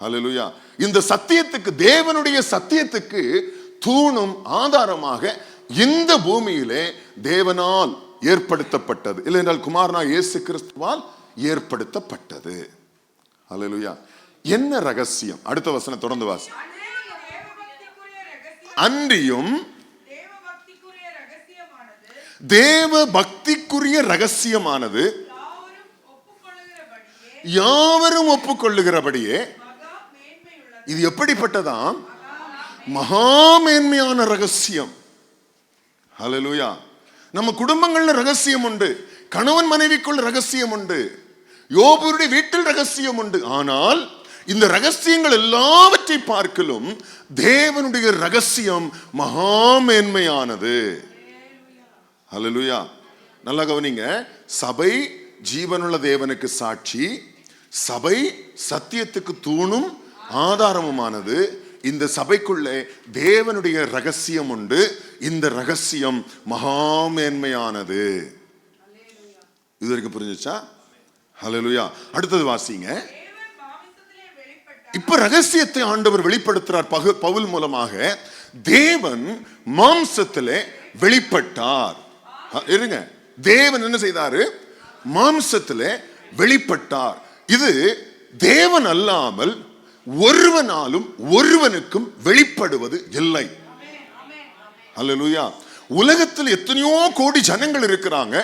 ஹல்லேலூயா. இந்த சத்தியத்துக்கு, தேவனுடைய சத்தியத்துக்கு தூணும் ஆதாரமாக இந்த பூமியிலே தேவனால் ஏற்படுத்தப்பட்டது, இல்லை என்றால் குமாரனா இயேசு கிறிஸ்துவால் ஏற்படுத்தப்பட்டது. ஹல்லேலூயா. என்ன ரகசியம்? அடுத்த வசனம் தொடர்ந்து வாசி. அன்றியும் தேவ பக்திக்குரிய ரகசியமானது யாவரும் ஒப்புக்கொள்ளுகிறபடியே. இது எப்படிப்பட்டதாம்? மகா மேன்மையான ரகசியம். ஹல்லேலூயா. நம்ம குடும்பங்கள்ல ரகசியம் உண்டு, கணவன் மனைவிக்குள் ரகசியம் உண்டு, யோபுடைய வீட்டில் ரகசியம் உண்டு. ஆனால் இந்த ரகசியங்கள் எல்லாவற்றை பார்க்கலும் தேவனுடைய ரகசியம் மகா மேன்மையானது. ஹல்லேலூயா. நல்லா கவனிங்க. சபை ஜீவனுள்ள தேவனுக்கு சாட்சி, சபை சத்தியத்துக்கு தூணும் ஆதாரமுமானது. இந்த சபைக்குள்ளே தேவனுடைய ரகசியம் உண்டு. இந்த ரகசியம் மகா மேன்மையானது. இது வரைக்கும் புரிஞ்சுச்சா? ஹல்லேலூயா. அடுத்தது வாசிங்க. இப்ப ரகசியத்தை ஆண்டவர் வெளிப்படுத்துறார் பவுல் மூலமாக. தேவன் மாம்சத்திலே வெளிப்பட்டார். இருங்க, தேவன் என்ன செய்தாரு? மாம்சத்திலே வெளிப்பட்டார். இது தேவன் அல்லாமல் ஒருவனாலும் ஒருவனுக்கும் வெளிப்படுவது இல்லை. அல்லேலூயா. உலகத்தில் எத்தனையோ கோடி ஜனங்கள் இருக்கிறாங்க.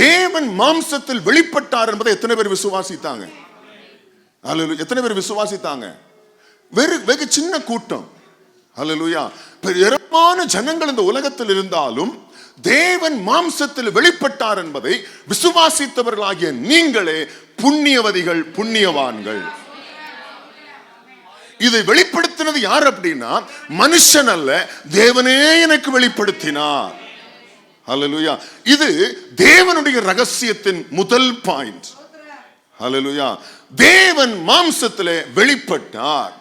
தேவன் மாம்சத்தில் வெளிப்பட்டார் என்பதை எத்தனை பேர் விசுவாசித்தாங்க? அல்லேலூயா. எத்தனை பேர் விசுவாசித்தாங்க? வெகு சின்ன கூட்டம். அல்லேலூயா. ஏராளமான ஜனங்கள் இந்த உலகத்தில் இருந்தாலும் தேவன் மாம்சத்தில் வெளிப்பட்டார் என்பதை விசுவாசித்தவர்களாகிய நீங்களே புண்ணியவதிகள், புண்ணியவான்கள். இதை வெளிப்படுத்தினது யார் அப்படின்னா மனுஷன் அல்ல, தேவனே எனக்கு வெளிப்படுத்தினார். ஹல்லேலூயா. இது தேவனுடைய ரகசியத்தின் முதல் பாயிண்ட். ஹல்லேலூயா. தேவன் மாம்சத்திலே வெளிப்பட்டார்.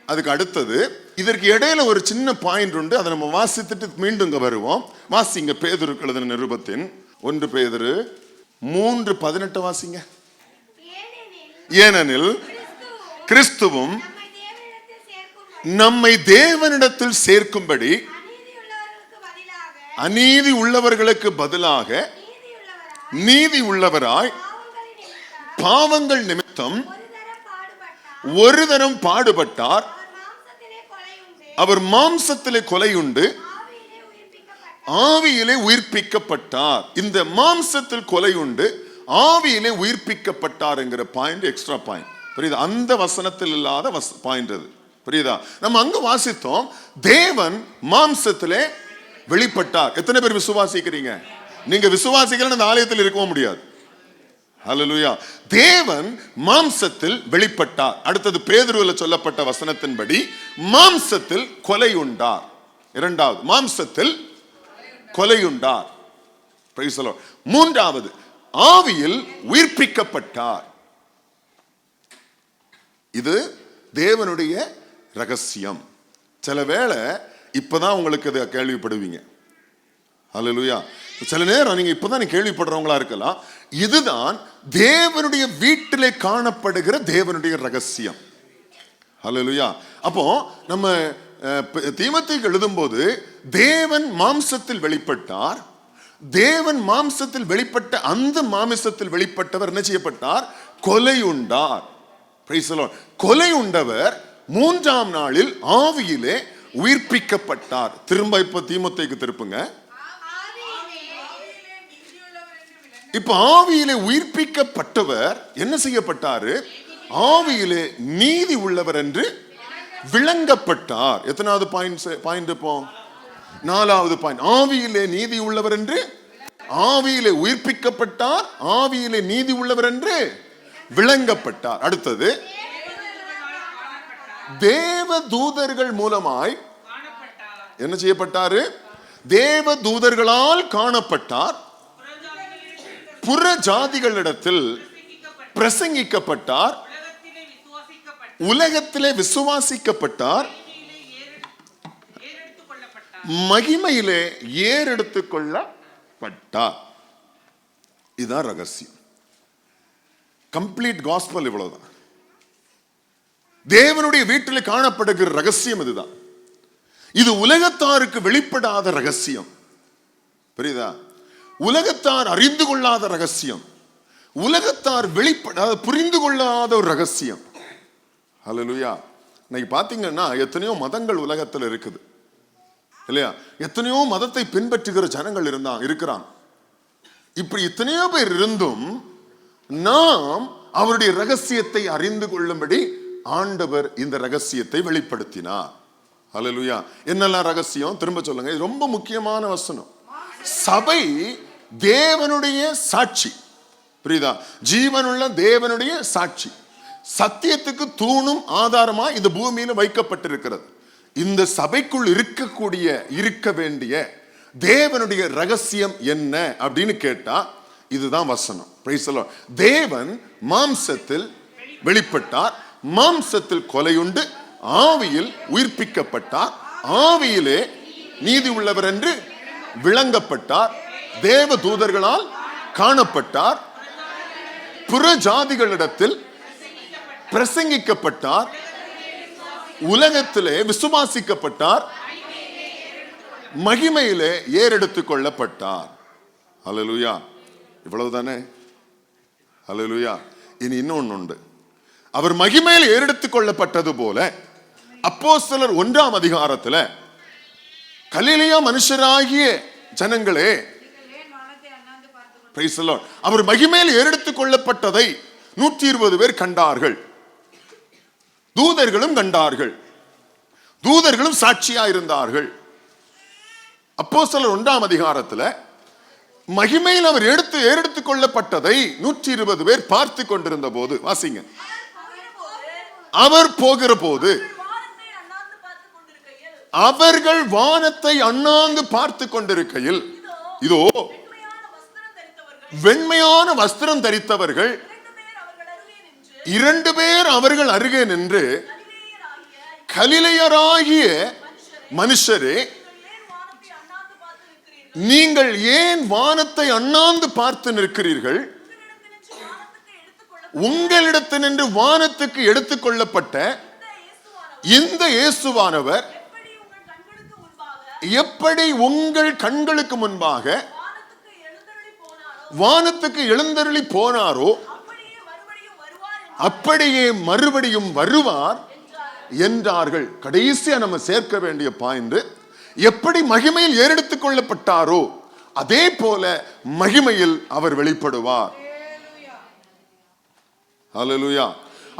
அதுக்கு அடுத்தது, இதற்கு இடையில ஒரு சின்ன பாயிண்ட் உண்டு. அதை நம்ம வாசித்துட்டு மீண்டும் இங்க வருவோம். வாசிங்க பேதுருக்கு எழுதின நிருபத்தின் 1 பேதுரு 3:18 வாசிங்க. ஏனெனில் கிறிஸ்துவும் நம்மை தேவனிடத்தில் சேர்க்கும்படி அநீதி உள்ளவர்களுக்கு பதிலாக நீதி உள்ளவராய் பாவங்கள் நிமித்தம் ஒரு தரம் பாடுபட்டார். அவர் மாம்சத்திலே கொலையுண்டு ஆவியிலே உயிர்ப்பிக்கப்பட்டார். இந்த மாம்சத்தில் கொலையுண்டு ஆவியிலே உயிர்ப்பிக்கப்பட்டார் என்கிற பாயிண்ட் எக்ஸ்ட்ரா பாயிண்ட். புரியுதா? அந்த வசனத்தில் இல்லாத பாயிண்ட் அது. புரியுதா? நம்ம அங்க வாசித்தோம், தேவன் மாம்சத்திலே வெளிப்பட்டார். எத்தனை பேர் விசுவாசிக்கிறீங்க? நீங்க விசுவாசிக்கல இந்த ஆலயத்தில் இருக்கவும் முடியாது. ஹல்லேலூயா. தேவன் மாம்சத்தில் வெளிப்பட்டார். அடுத்தது பேதுருவில் சொல்லப்பட்ட வசனத்தின்படி மாம்சத்தில் கொலையுண்டார். இரண்டாவது, மாம்சத்தில் கொலையுண்டார். Price the Lord. மூன்றாவது, ஆவியில் உயிர்ப்பிக்கப்பட்டார். இது தேவனுடைய ரகசியம். சில வேளை இப்பதான் உங்களுக்கு இதை கேள்விப்படுவீங்க. ஹல்லேலூயா. சில நேரம் நீங்க இப்பதான் கேள்விப்படுறவங்களா இருக்கலாம். இதுதான் தேவனுடைய வீட்டிலே காணப்படுகிற தேவனுடைய ரகசியம். ஹல்லேலூயா. அப்போ நம்ம தீமோத்தேயுக்கு எழுதும்போது தேவன் மாம்சத்தில் வெளிப்பட்டார். தேவன் மாம்சத்தில் வெளிப்பட்ட அந்த மாமிசத்தில் வெளிப்பட்டவர் என்ன செய்யப்பட்டார்? கொலையுண்டார். Price the Lord. கொலையுண்டவர் 3ஆம் நாளில் ஆவியிலே உயிர்ப்பிக்கப்பட்டார். திரும்ப இப்ப தீமோத்தேயுக்கு திருப்புங்க. இப்ப ஆவியிலே உயிர்ப்பிக்கப்பட்டவர் என்ன செய்யப்பட்டாரு? ஆவியிலே நீதி உள்ளவர் என்று விளங்கப்பட்டார். எத்தனாவது பாயிண்ட் இப்போ? 4வது பாயிண்ட். ஆவியிலே நீதி உள்ளவர் என்று, ஆவியிலே உயிர்ப்பிக்கப்பட்டார், ஆவியிலே நீதி உள்ளவர் என்று விளங்கப்பட்டார். அடுத்தது, தேவ தூதர்கள் மூலமாய் என்ன செய்யப்பட்டாரு? தேவ தூதர்களால் காணப்பட்டார். புற ஜாதிகளிடத்தில் பிரசங்கிக்கப்பட்டார். உலகத்திலே விசுவாசிக்கப்பட்டார். மகிமையிலே ஏறெடுத்துக் கொள்ளப்பட்டார். இதுதான் ரகசியம். கம்ப்ளீட் காஸ்பல் இவ்வளவுதான். தேவனுடைய வீட்டில் காணப்படுகிற ரகசியம் இதுதான். இது உலகத்தாருக்கு வெளிப்படாத ரகசியம். புரியுதா? உலகத்தார் அறிந்து கொள்ளாத ரகசியம், உலகத்தார் புரிந்து கொள்ளாத ஒரு ரகசியம். ஹல்லேலூயா. இன்னைக்கு பாத்தீங்கன்னா எத்தனையோ மதங்கள் உலகத்தில் இருக்குது இல்லையா? எத்தனையோ மதத்தை பின்பற்றுகிற ஜனங்கள் இருக்கிறாங்க. இப்படி எத்தனையோ பேர் இருந்தும் நாம் அவருடைய ரகசியத்தை அறிந்து கொள்ளும்படி ஆண்டவர் இந்த ரகசியத்தை வெளிப்படுத்தினார். ஹல்லேலூயா. என்னெல்லாம் ரகசியம்? திரும்ப சொல்லுங்க. இது ரொம்ப முக்கியமான வசனம். சபை தேவனுடைய சாட்சி. புரியுதா? ஜீவனுள்ள தேவனுடைய சாட்சி. சத்தியத்துக்கு தூணும் ஆதாரமா இந்த பூமியில வைக்கப்பட்டிருக்கிறது. இந்த சபைக்குள் இருக்க வேண்டிய தேவனுடைய ரகசியம் என்ன அப்படின்னு கேட்டா இதுதான் வசனம். Price the Lord. தேவன் மாம்சத்தில் வெளிப்பட்டார். மாம்சத்தில் கொலையுண்டு ஆவியில் உயிர்ப்பிக்கப்பட்டார். ஆவியிலே நீதி உள்ளவர் என்று விளங்கப்பட்டார். தேவ தூதர்களால் காணப்பட்டார். புற ஜாதிகளிடத்தில் பிரசங்கிக்கப்பட்டார். உலகத்திலே விசுவாசிக்கப்பட்டார், மகிமையிலே ஏறெடுத்துக் கொள்ளப்பட்டார். ஹல்லேலூயா. இவ்வளவுதானே? ஹல்லேலூயா. இனி இன்னொன்னு உண்டு. அவர் மகிமையில் ஏறெடுத்துக் கொள்ளப்பட்டது போல அப்போஸ்தலர் 1ஆம் அதிகாரத்தில் கலிலேயா மனுஷராகிய ஜனங்களே, பிரைஸ் தி லார்ட், அவர் மகிமையில் ஏறெடுத்துக் கொள்ளப்பட்டதை 120 பேர் கண்டார்கள். தூதர்களும் கண்டார்கள், தூதர்களும் சாட்சியா இருந்தார்கள். அப்போஸ்தலர் 1ஆம் அதிகாரத்தில் மகிமையில் அவர் ஏறெடுத்துக் கொள்ளப்பட்டதை 120 பேர் பார்த்து கொண்டிருந்த போது, வாசிங்க. அவர் போகிற போது அவர்கள் வானத்தை அண்ணாந்து பார்த்து கொண்டிருக்கையில், இதோ வெண்மையான வஸ்திரம் தரித்தவர்கள் 2 பேர் அவர்கள் அருகே நின்று, கலிலேயராகிய மனுஷரே, நீங்கள் ஏன் வானத்தை அண்ணாந்து பார்த்து நிற்கிறீர்கள்? உங்களிடத்தினின்று வானத்துக்கு எடுத்துக் கொள்ளப்பட்ட இந்த இயேசுவானவர் எப்படி உங்கள் கண்களுக்கு முன்பாக வானத்துக்கு எழுந்தருளி போனாரோ அப்படியே மறுபடியும் வருவார் என்றார்கள். கடைசியா நம்ம சேர்க்க வேண்டிய பாயிண்ட், எப்படி மகிமையில் ஏறெடுத்துக் கொள்ளப்பட்டாரோ அதே போல மகிமையில் அவர் வெளிப்படுவார். ஹல்லேலூயா.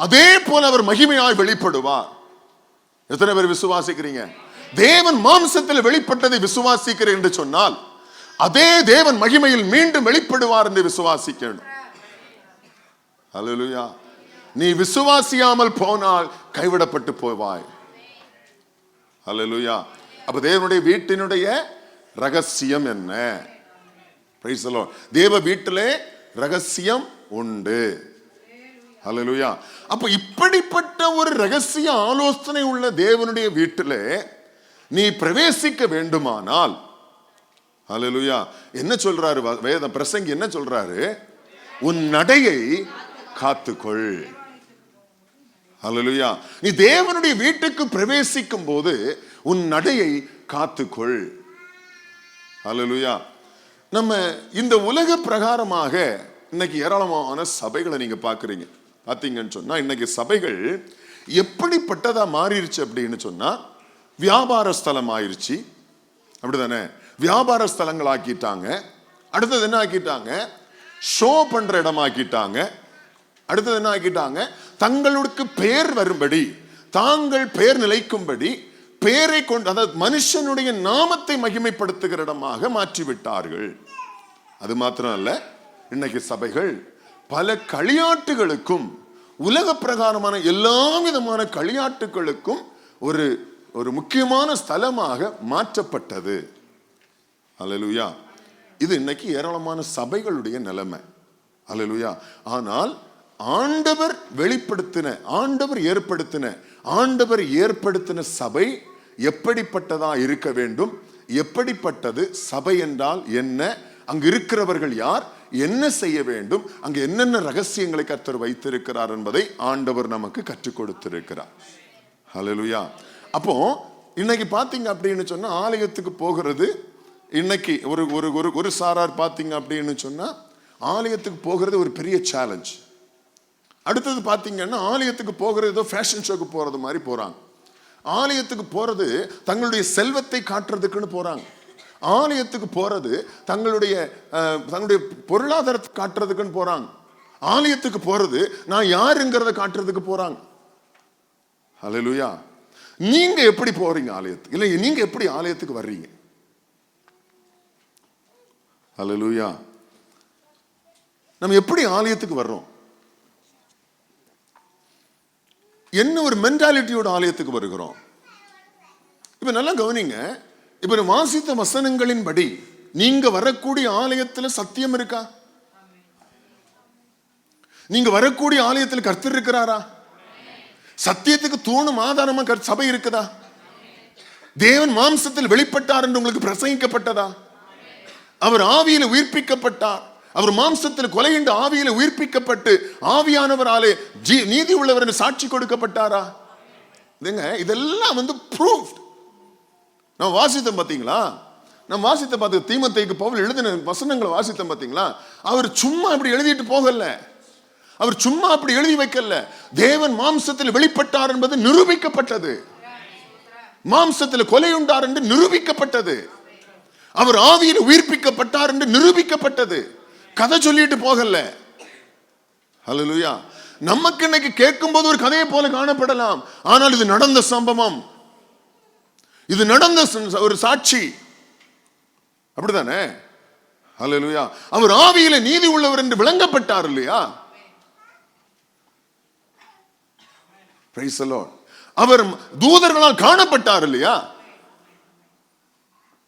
அதே போல அவர் மகிமையாய் வெளிப்படுவார். எத்தனை பேர் விசுவாசிக்கிறீங்க? தேவன் மாம்சத்தில் வெளிப்பட்டதை விசுவாசிக்கிறேன் என்று சொன்னால், அதே தேவன் மகிமையில் மீண்டும் வெளிப்படுவார் என்று விசுவாசிக்கணும். ஹல்லேலூயா. நீ விசுவாசியாமல் போனால் கைவிடப்பட்டு போவாய். ஹல்லேலூயா. அப்ப தேவனுடைய வீட்டினுடைய ரகசியம் என்ன? Price the Lord. தேவ வீட்டிலே ரகசியம் உண்டு. ஹல்லேலூயா. அப்ப இப்படிப்பட்ட ஒரு ரகசிய ஆலோசனை உள்ள தேவனுடைய வீட்டிலே நீ பிரவேசிக்க வேண்டுமானால், ஹல்லேலூயா, என்ன சொல்றாரு வேத பிரசங்கி? என்ன சொல்றாரு? உன் நடையை காத்துக்கொள். ஹல்லேலூயா. நீ தேவனுடைய வீட்டுக்கு பிரவேசிக்கும் போது உன் நடையை காத்துக்கொள். ஹல்லேலூயா. நம்ம இந்த உலக பிரகாரமாக இன்னைக்கு ஏராளமான சபைகளை நீங்க பாக்குறீங்க. பார்த்தீங்கன்னு சொன்னா இன்னைக்கு சபைகள் எப்படிப்பட்டதா மாறிடுச்சு அப்படின்னு சொன்னா, வியாபார ஸ்தலம் ஆயிருச்சு. அப்படிதானே? வியாபார ஸ்தலங்கள் ஆக்கிட்டாங்க. அடுத்தது என்ன ஆக்கிட்டாங்க? ஷோ பண்ற இடமாக்கிட்டாங்க. அடுத்தது என்ன ஆக்கிட்டாங்க? தங்களுக்கு பெயர் வரும்படி, தாங்கள் பெயர் நிலைக்கும்படி பெயரை கொண்டு, அதாவது மனுஷனுடைய நாமத்தை மகிமைப்படுத்துகிற இடமாக மாற்றிவிட்டார்கள். அது மாத்திரம் அல்ல, இன்னைக்கு சபைகள் பல களியாட்டுகளுக்கும், உலக பிரகாரமான எல்லா விதமான களியாட்டுகளுக்கும் ஒரு ஒரு முக்கியமான ஸ்தலமாக மாற்றப்பட்டது. அல்லேலூயா. இது இன்னைக்கு ஏராளமான சபைகளுடைய நிலைமை. அல்லேலூயா. ஆனால் ஆண்டவர் வெளிப்படுத்தின, ஆண்டவர் ஏற்படுத்தின சபை எப்படிப்பட்டதா இருக்க வேண்டும்? எப்படிப்பட்டது சபை என்றால் என்ன? அங்கு இருக்கிறவர்கள் யார்? என்ன செய்ய வேண்டும்? அங்கு என்னென்ன ரகசியங்களை கர்த்தர் வைத்திருக்கிறார் என்பதை ஆண்டவர் நமக்கு கற்றுக் கொடுத்திருக்கிறார். ஹல்லேலூயா. அப்போ இன்னைக்கு பாத்தீங்க அப்படின்னு சொன்னா, ஆலயத்துக்கு போகிறது இன்னைக்கு ஒரு ஒரு ஒரு சாரார் பாத்தீங்க அப்படின்னு சொன்னா, ஆலயத்துக்கு போகிறது ஒரு பெரிய சேலஞ்ச். அடுத்தது பாத்தீங்கன்னா, ஆலயத்துக்கு போகிறது ஏதோ ஃபேஷன் ஷோக்கு போறது மாதிரி போறாங்க. ஆலயத்துக்கு போறது தங்களுடைய செல்வத்தை காட்டுறதுக்குன்னு போறாங்க. ஆலயத்துக்கு போறது தங்களுடைய பொருளாதாரத்தை காட்டுறதுக்குன்னு போறாங்க. ஆலயத்துக்கு போறது நான் யாருங்கிறத காட்டுறதுக்கு போறாங்க. ஹல்லேலூயா. நீங்க எப்படி போறீங்க ஆலயத்துக்கு? இல்லை, நீங்க எப்படி ஆலயத்துக்கு வர்றீங்க? ஹல்லேலூயா. நம்ம எப்படி ஆலயத்துக்கு வர்றோம்? என்ன ஒரு மென்டாலிட்டியோட ஆலயத்துக்கு வருகிறோம்? இப்ப நல்லா கவனிங்க. இப்ப வாசித்த வசனங்களின்படி நீங்க வரக்கூடிய ஆலயத்துல சத்தியம் இருக்கா? நீங்க வரக்கூடிய ஆலயத்தில் கர்த்தர் இருக்கிறாரா? சத்தியத்துக்கு தூணும் ஆதாரமா சபை இருக்குதா? தேவன் மாம்சத்தில் வெளிப்பட்டார் என்று உங்களுக்கு பிரசங்கிக்கப்பட்டதா? அவர் ஆவியில உயிர்ப்பிக்கப்பட்டார். அவர் மாம்சத்தில் கொலையுண்டு ஆவியில உயிர்ப்பிக்கப்பட்டு ஆவியானவராலே நீதி உள்ளவர் என்று சாட்சி கொடுக்கப்பட்டாரா? இதெல்லாம் ப்ரூஃப்ட். நம்ம வாசித்தோம் பார்த்தீங்களா? நம்ம வாசித்த பார்த்து தீமோத்தேயுக்கு பவுல் எழுதின வசனங்களை வாசித்தோம் பார்த்தீங்களா? அவர் சும்மா அப்படி எழுதிட்டு போகல, அவர் சும்மா அப்படி எழுதி வைக்கல. தேவன் மாம்சத்தில் வெளிப்பட்டார் என்பது நிரூபிக்கப்பட்டது. மாம்சத்தில் கொலை உண்டார் என்று நிரூபிக்கப்பட்டது. அவர் ஆவியில் உயிர்ப்பிக்கப்பட்டார் என்று நிரூபிக்கப்பட்டது. கதை சொல்லிட்டு போகல. ஹல்லேலூயா. நமக்கு இன்னைக்கு கேட்கும் போது ஒரு கதையை போல காணப்படலாம், ஆனால் இது நடந்த சம்பவம், இது நடந்த ஒரு சாட்சி. அப்படிதானே? ஹல்லேலூயா. அவர் ஆவியில நீதி உள்ளவர் என்று விளங்கப்பட்டார் இல்லையா? Price the Lord. அவர் தூதர்களால் காணப்பட்டார் இல்லையா?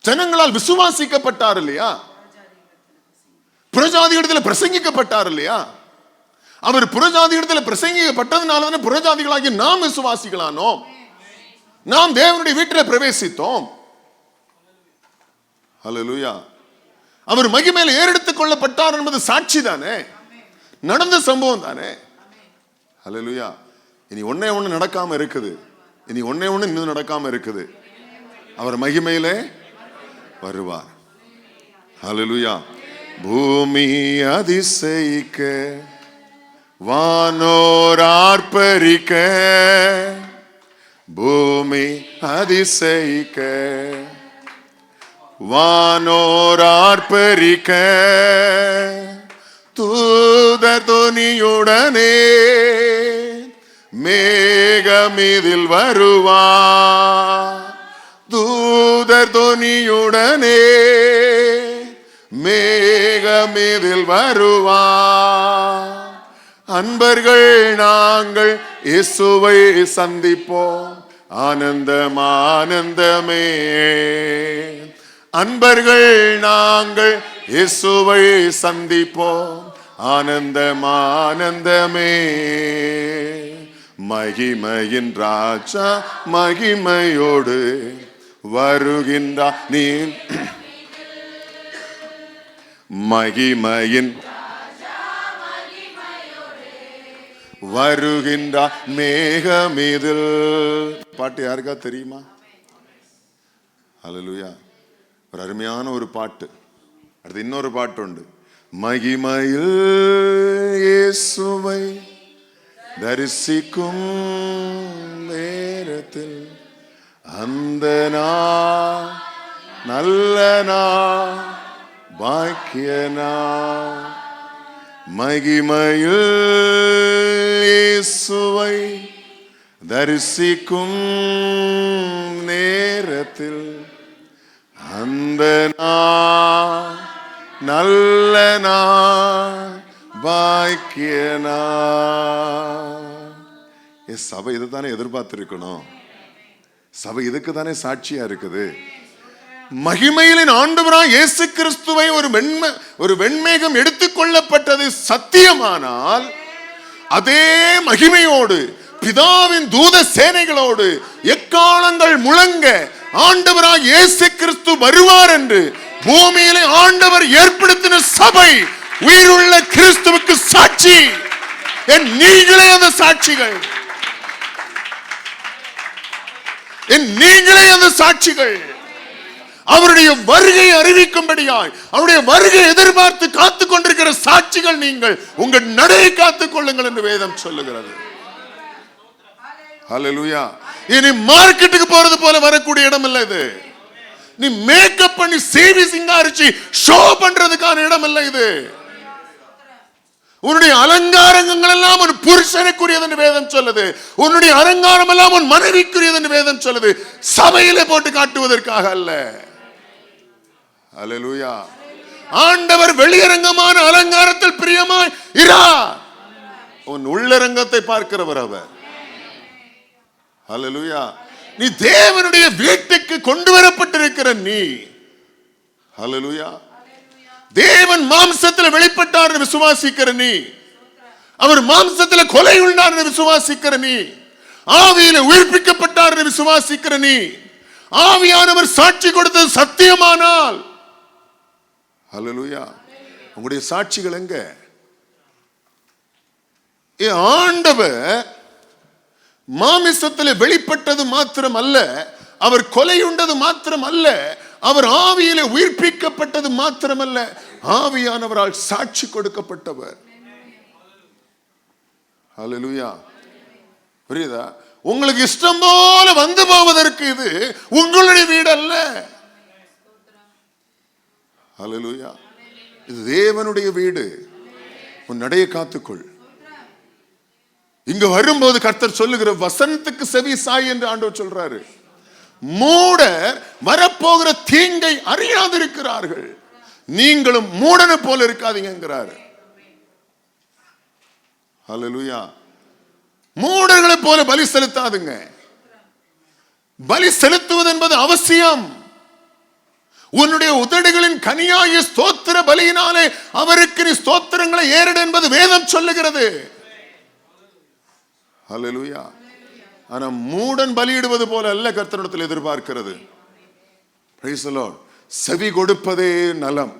ஜனங்களால் விசுவாசிக்கப்பட்டார் இல்லையா? புறஜாதிகளிடத்தில் பிரசங்கிக்கப்பட்டார் இல்லையா? அவர் புறஜாதிகளிடத்தில் பிரசங்கிக்கப்பட்டதுனால தானே புறஜாதிகளாகி நாம் விசுவாசிகளானோம், நாம் தேவனுடைய வீட்டில் பிரவேசித்தோம். ஹல்லேலூயா. அவர் மகிமையில ஏறெடுத்துக் கொள்ளப்பட்டார் என்பது சாட்சி தானே, நடந்த சம்பவம் தானே. ஹல்லேலூயா. இனி ஒன்னே ஒண்ணு நடக்காம இருக்குது, இனி ஒன்னே ஒண்ணு இன்னும் நடக்காம இருக்குது. அவர் மகிமையிலே வருவார். ஹல்லேலூயா. பூமி அதிசயிக்க, வானோர் ஆர்ப்பரிக்க, பூமி அதிசயிக்க, வானோர் ஆர்ப்பரிக்க, தூதர் தொனியுடனே மேகமிதில் வருவார், தூதர் தொனியுடனே மேகமிதில் வருவார். அன்பர்கள் நாங்கள் இயேசுவை சந்திப்போம், ஆனந்தம் ஆனந்தமே. அன்பர்கள் நாங்கள் இயேசுவை சந்திப்போம், ஆனந்தம் ஆனந்தமே. மகிமையின் ராஜா மகிமையோடு வருகின்றார், நீ மகிமையின் வருகின்றார் மேகமிதில். பாட்டு யாருக்கா தெரியுமா? ஹல்லேலூயா. ஒரு அருமையான ஒரு பாட்டு. அடுத்து இன்னொரு பாட்டு உண்டு. மகிமையில் இயேசுவை தரிசிக்கும் நேரத்தில் அந்த நாள் நல்ல நாள் பாக்கிய நாள். மகிமையில் இயேசுவை தரிசிக்கும் நேரத்தில் அந்த நாள் நல்ல நாள் பாக்கிய நாள். சபை இதை தானே எதிர்பார்த்திருக்கணும். சபை இதுக்கு தானே சாட்சியா இருக்குது. மகிமையிலின் ஆண்டவராய் இயேசு கிறிஸ்துவை ஒரு வெண்மேகம் எடுத்துக்கொள்ளப்பட்டது சத்தியமானால், அதே மகிமையோடு பிதாவின் தூத சேனைகளோடு எக்காலங்கள் முழங்க ஆண்டவராய் இயேசு கிறிஸ்து வருவார் என்று பூமியிலே ஆண்டவர் ஏற்படுத்தின சபை உயிருள்ள கிறிஸ்துவுக்கு சாட்சி. நீங்களே அந்த சாட்சிகள், நீங்களே அந்த சாட்சிகள். அவருடைய வருகை அறிவிக்கும்படியாய், அவருடைய வருகை எதிர்பார்த்து காத்துக் கொண்டிருக்கிற சாட்சிகள் நீங்கள். உங்கள் நடையை காத்துக் கொள்ளுங்கள் என்று வேதம் சொல்லுகிறது. ஹல்லேலூயா. இனி மார்க்கெட்டுக்கு போறது போல வரக்கூடிய இடம் இல்ல இது. நீ மேக்கப் பண்ணி சேவி சிங்காரிச்சு ஷோ பண்றதுக்கான இடம் இல்ல இது. உன்னுடைய அலங்காரங்கள் எல்லாம் உன் புருஷனுக்குரியது என்று வேதம் சொல்லுது. உன்னுடைய அலங்காரம் எல்லாம் உன் மனைவிக்குரியது என்று வேதம் சொல்லுது. சபையிலே போட்டு காட்டுவதற்காக அல்ல. ஹல்லேலூயா. ஆண்டவர் வெளியரங்கமான அலங்காரத்தில் பிரியமாய் இரா, உன் உள்ளரங்கத்தை பார்க்கிறவர் அவர். ஹல்லேலூயா. நீ தேவனுடைய வீட்டுக்கு கொண்டு வரப்பட்டிருக்கிற நீ. ஹல்லேலூயா. தேவன் மாம்சத்தில் வெளிப்பட்டார் என்று விசுவாசிக்கிற நீ, அவர் மாம்சத்தில் கொலை உண்டார் என்று விசுவாசிக்கிற நீ, ஆவியில உயிர்ப்பிக்கப்பட்டார் என்று விசுவாசிக்கிற நீ, ஆவியானவர் சாட்சி கொடுத்தது சத்தியமானால், ஹல்லேலூயா, உங்களுடைய சாட்சிகள் எங்க? ஆண்டவர் மாமிசத்தில் வெளிப்பட்டது மாத்திரம் அல்ல, அவர் கொலையுண்டது மாத்திரம் அல்ல, அவர் ஆவியிலே உயிர்ப்பிக்கப்பட்டது மாத்திரமல்ல, ஆவியானவரால் சாட்சி கொடுக்கப்பட்டவர். ஹல்லேலூயா. புரியுதா? உங்களுக்கு இஷ்டம் போல வந்து போவதற்கு இது உங்களுடைய வீடு அல்ல. ஹல்லேலூயா. இது தேவனுடைய வீடு. உன் நடைய காத்துக்கொள். இங்க வரும்போது கர்த்தர் சொல்லுகிற வசனத்துக்கு செவி சாய் என்று ஆண்டவர் சொல்றாரு. மூடர் வரப்போகிற தீங்கை அறியாதிருக்கிறார்கள், நீங்களும் மூடனை போல இருக்காதீங்கிறாரு. ஹல்லேலூயா. மூடர்களை போல பலி செலுத்தாதுங்க. பலி செலுத்துவது என்பது அவசியம். உன்னுடைய உதடுகளின் கனியாகிய ஸ்தோத்திர பலியினாலே அவருக்கு நீ ஸ்தோத்திரங்களை ஏறிடு என்பது வேதம் சொல்லுகிறது. ஹல்லேலூயா. ஆனா மூடன் பலியிடுவது போல அல்ல கர்த்தரிடத்தில் எதிர்பார்க்கிறது. Price the Lord. செவி கொடுப்பதே நலம்.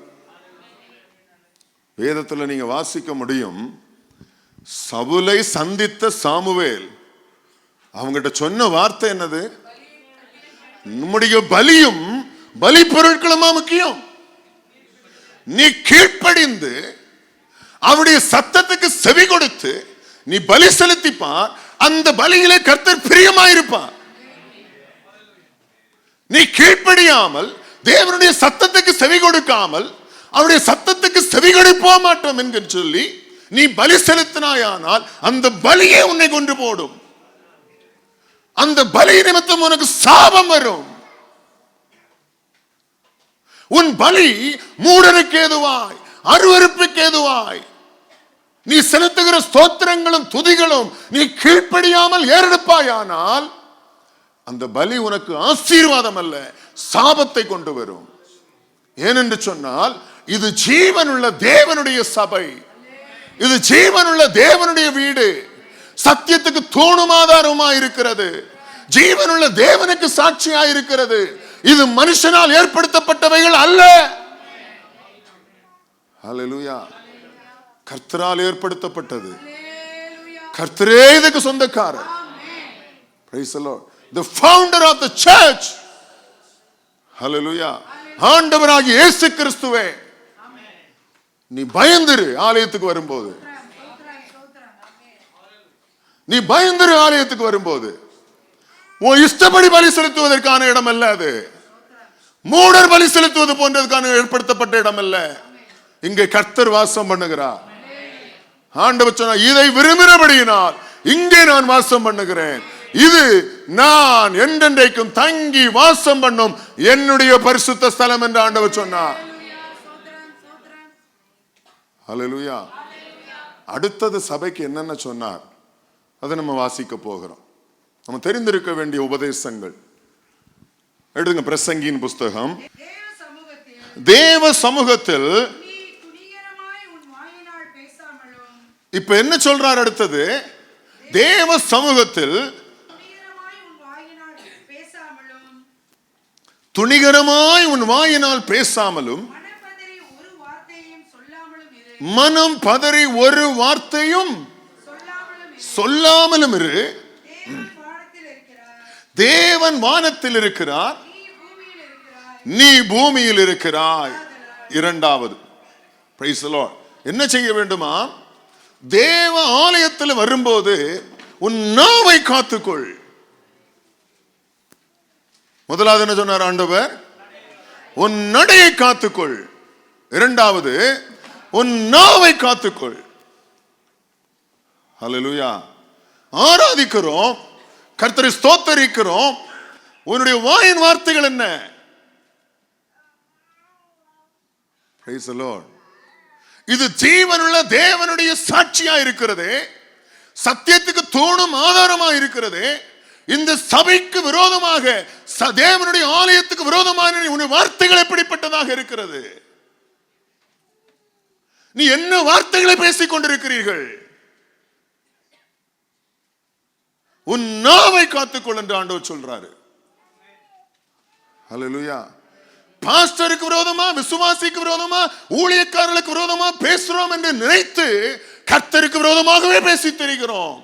வேதத்தில் நீங்க வாசிக்க முடியும், சவுலை சந்தித்த சாமுவேல் அவங்கிட்ட சொன்ன வார்த்தை என்னது? நம்முடைய பலியும் பலி பொருட்களுமா முக்கியம். நீ கீழ்ப்படிந்து அவருடைய சத்தத்துக்கு செவி கொடுத்து நீ பலி செலுத்திப்பார், அந்த பலியிலே கர்த்தர் பிரியமாயிருப்பார். நீ கீழ்ப்படியாமல் தேவனுடைய சத்தத்துக்கு செவி கொடுக்காமல் அவருடைய சத்தத்துக்கு செவி கொடுப்போ மாட்டோம் என்று சொல்லி நீ பலி செலுத்தினாயானால் அந்த பலியே உன்னை கொண்டு போடும். அந்த பலி நிமித்தம் உனக்கு சாபம் வரும். உன் பலி மூடனுக்கு ஏதுவாய், அருவருப்புக்கு ஏதுவாய், நீ செலுத்துகிற ஸ்தோத்திரங்களும் துதிகளும் நீ கீழ்ப்படியாமல் ஏறெடுப்பாயானால் அந்த பலி உனக்கு ஆசீர்வாதம் அல்ல, சாபத்தை கொண்டு வரும். ஏனென்று சொன்னால் இது ஜீவனுள்ள தேவனுடைய சபை, இது ஜீவனுள்ள தேவனுடைய வீடு, சத்தியத்துக்கு தூணும் ஆதாரமா இருக்கிறது, ஜீவனுள்ள தேவனுக்கு சாட்சியா இருக்கிறது. இது மனுஷனால் ஏற்படுத்தப்பட்டவைகள் அல்ல. ஹல்லேலூயா. கர்த்தரால் ஏற்படுத்தப்பட்டது. கர்த்தரே இதுக்கு சொந்தக்காரர். Praise the Lord. The founder of the church. Hallelujah. ஆண்டவராகிய இயேசு கிறிஸ்துவே, நீ பயந்துரு ஆலயத்துக்கு வரும்போது, நீ பயந்துரு ஆலயத்துக்கு வரும்போது. உன் இஷ்டப்படி பலி செலுத்துவதற்கான இடம் அல்ல அது. மூடர் பலி செலுத்துவது போன்றதுக்கான ஏற்படுத்தப்பட்ட இடம் அல்ல. இங்கே கர்த்தர் வாசம் பண்ணுகிறார். ஆண்டவர் சொன்னார், இதை விரும்பினபடியினால் இங்கே நான் வாசம் பண்ணுகிறேன். இது நான் என்றென்றைக்கும் தங்கி வாசம் பண்ணும் என்னுடைய பரிசுத்த ஸ்தலம் என்று ஆண்டவர் சொன்னார். ஹல்லேலூயா. அடுத்தது சபைக்கு என்னென்ன சொன்னார் அதை நம்ம வாசிக்க போகிறோம். நம்ம தெரிந்திருக்க வேண்டிய உபதேசங்கள் எடுங்க. பிரசங்கியின் புஸ்தகம். தேவ சமூகத்தில் இப்ப என்ன சொல்றார்? அடுத்தது தேவ சமூகத்தில் துணிகரமாய் உன் வாயினால் பேசாமலும், மனம் பதறி ஒரு வார்த்தையும் சொல்லாமலும் இரு. தேவன் வானத்தில் இருக்கிறார், நீ பூமியில் இருக்கிறாய். இரண்டாவது, பிரைஸ் தி லார்ட். என்ன செய்ய வேண்டுமா? தேவ ஆலயத்தில் வரும்போது உன் நாவை காத்துக்கொள். முதலாவது என்ன சொன்னார் ஆண்டவர்? உன் நடையை காத்துக்கொள். இரண்டாவது, உன் நாவை காத்துக்கொள். ஹல்லேலூயா. ஆராதிக்கிறோம், கர்த்தரை ஸ்தோத்தரிக்கிறோம். உன்னுடைய வாயின் வார்த்தைகள் என்ன? Price the Lord. இது ஜீவனுள்ள தேவனுடைய சாட்சியா இருக்கிறது, சத்தியத்துக்கு தூணும் ஆதாரமா இருக்கிறது. இந்த சபைக்கு விரோதமாக, தேவனுடைய ஆலயத்துக்கு விரோதமான உன்னுடைய வார்த்தைகள் எப்படிப்பட்டதாக இருக்கிறது? நீ என்ன வார்த்தைகளை பேசிக் கொண்டிருக்கிறீர்கள்? உன் நாவை காத்துக்கொள் என்று ஆண்டவர் சொல்றாரு. ஹல்லேலூயா. பாஸ்டருக்கு விரோதமா, விசுவாசிக்கு விரோதமா, ஊழியக்காரர்களுக்கு விரோதமா பேசுறோம் என்று நினைத்து கர்த்தருக்கு விரோதமாகவே பேசி தெரிகிறோம்.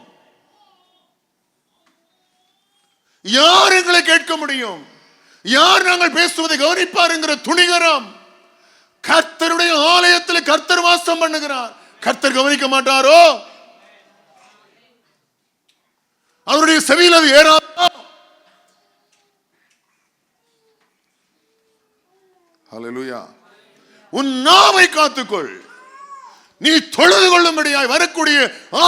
யார் எங்களை கேட்க முடியும்? யார் நாங்கள் பேசுவதை கவனிப்பார் என்கிற துணிகரம். கர்த்தருடைய ஆலயத்தில் கர்த்தர் வாசம் பண்ணுகிறார். கர்த்தர் கவனிக்க மாட்டாரோ? அவருடைய செவியில் அது ஏறாதோ? ஹல்லேலூயா. உன் நாவை காத்துக்கொள். நீ தொழுது கொள்ளும்படியாய் வரக்கூடிய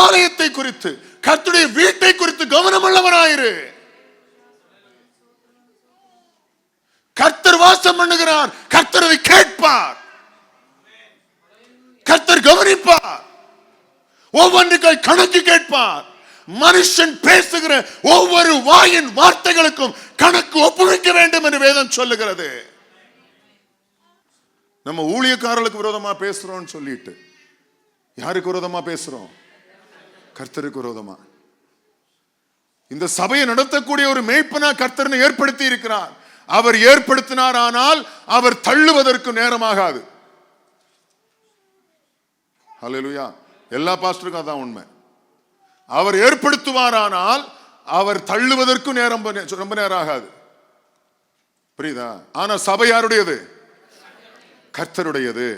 ஆலயத்தை குறித்து, கர்த்தருடைய வீட்டை குறித்து கவனமுள்ளவராயிரு. கர்த்தர் வாசம் பண்ணுகிறார். கர்த்தர் அதை கேட்பார். கர்த்தர் கவனிப்பார். ஒவ்வொன்றுக்காய் கணக்கு கேட்பார். மனுஷன் பேசுகிற ஒவ்வொரு வாயின் வார்த்தைகளுக்கும் கணக்கு ஒப்புவிக்க வேண்டும் என்று வேதம் சொல்லுகிறது. நம்ம ஊழியக்காரர்களுக்கு விரோதமா பேசுறோம் சொல்லிட்டு யாருக்கு விரோதமா பேசுறோம்? கர்த்தருக்கு விரோதமா. இந்த சபையை நடத்தக்கூடிய ஒரு மேய்ப்பனா கர்த்தர் ஏற்படுத்தி இருக்கிறார். அவர் ஏற்படுத்தினார், ஆனால் அவர் தள்ளுவதற்கு நேரமாகாது. ஹல்லேலூயா. எல்லா பாஸ்டருக்கும் அதான் உண்மை. அவர் ஏற்படுத்துவாரானால் அவர் தள்ளுவதற்கு நேரம் ரொம்ப நேரம் ஆகாது. புரியுதா? ஆனா சபை யாருடையது? கர்த்தருடையது.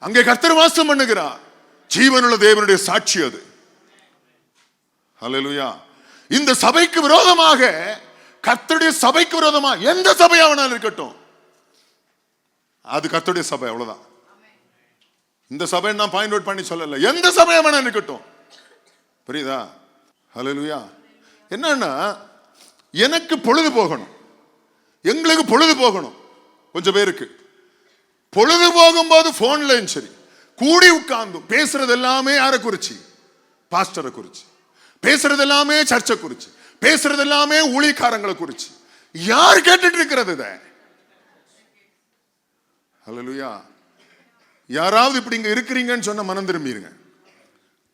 அங்கே கர்த்தர் வாசம் பண்ணுகிறார். ஜீவனுள்ள தேவனுடைய சாட்சி அது. ஹல்லேலூயா. இந்த சபைக்கு விரோதமாக, கர்த்தருடைய சபைக்கு விரோதமா எந்த சபையாவனாலும் இருக்கட்டும், அது கர்த்தருடைய சபை, அவ்வளவுதான். இந்த சபை நான் பாயிண்ட் அவுட் பண்ணி சொல்லல, எந்த சபையாவனாலும் இருக்கட்டும். புரியுதா? ஹல்லேலூயா. என்னன்னா, எனக்கு பொழுது போகணும், எங்களுக்கு பொழுது போகணும். கொஞ்சம் பேருக்கு பொழுது போகும்போது போன்ல சரி கூடி உட்கார்ந்து பேசுறது எல்லாமே யாரை குறிச்சு? பாஸ்டரை குறிச்சு. பேசுறது எல்லாமே சர்ச்சை குறிச்சு. பேசுறது எல்லாமே ஊழியக்காரங்களை குறிச்சு. யார் கேட்டுட்டு இருக்கிறது இத? ஹல்லேலூயா. யாராவது இப்படி இங்க இருக்கிறீங்கன்னு சொன்ன மனம் திரும்பிடுங்க.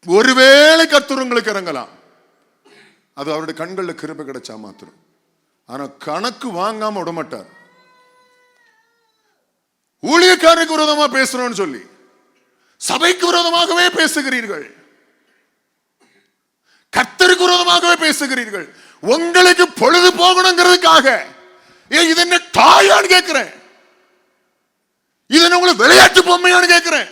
ஒருவேளை கர்த்தர் உங்களுக்கு இறங்கலாம், அது அவருடைய கண்கள்ல கிருபை கிடைச்சா மாத்திரம். ஆனா கணக்கு வாங்காம விட மாட்டார். ஊழியக்காரருக்கு விரோதமா பேசுறோம்னு சொல்லி சபைக்கு விரோதமாகவே பேசுகிறீர்கள். கர்த்தருக்கு விரோதமாகவே பேசுகிறீர்கள். உங்களுக்கு பொழுது போகணுங்கிறதுக்காக. இது என்ன தாயான்னு கேட்கிறேன், இது என்ன உங்களுக்கு விளையாட்டு பொம்மையான்னு கேட்கிறேன்.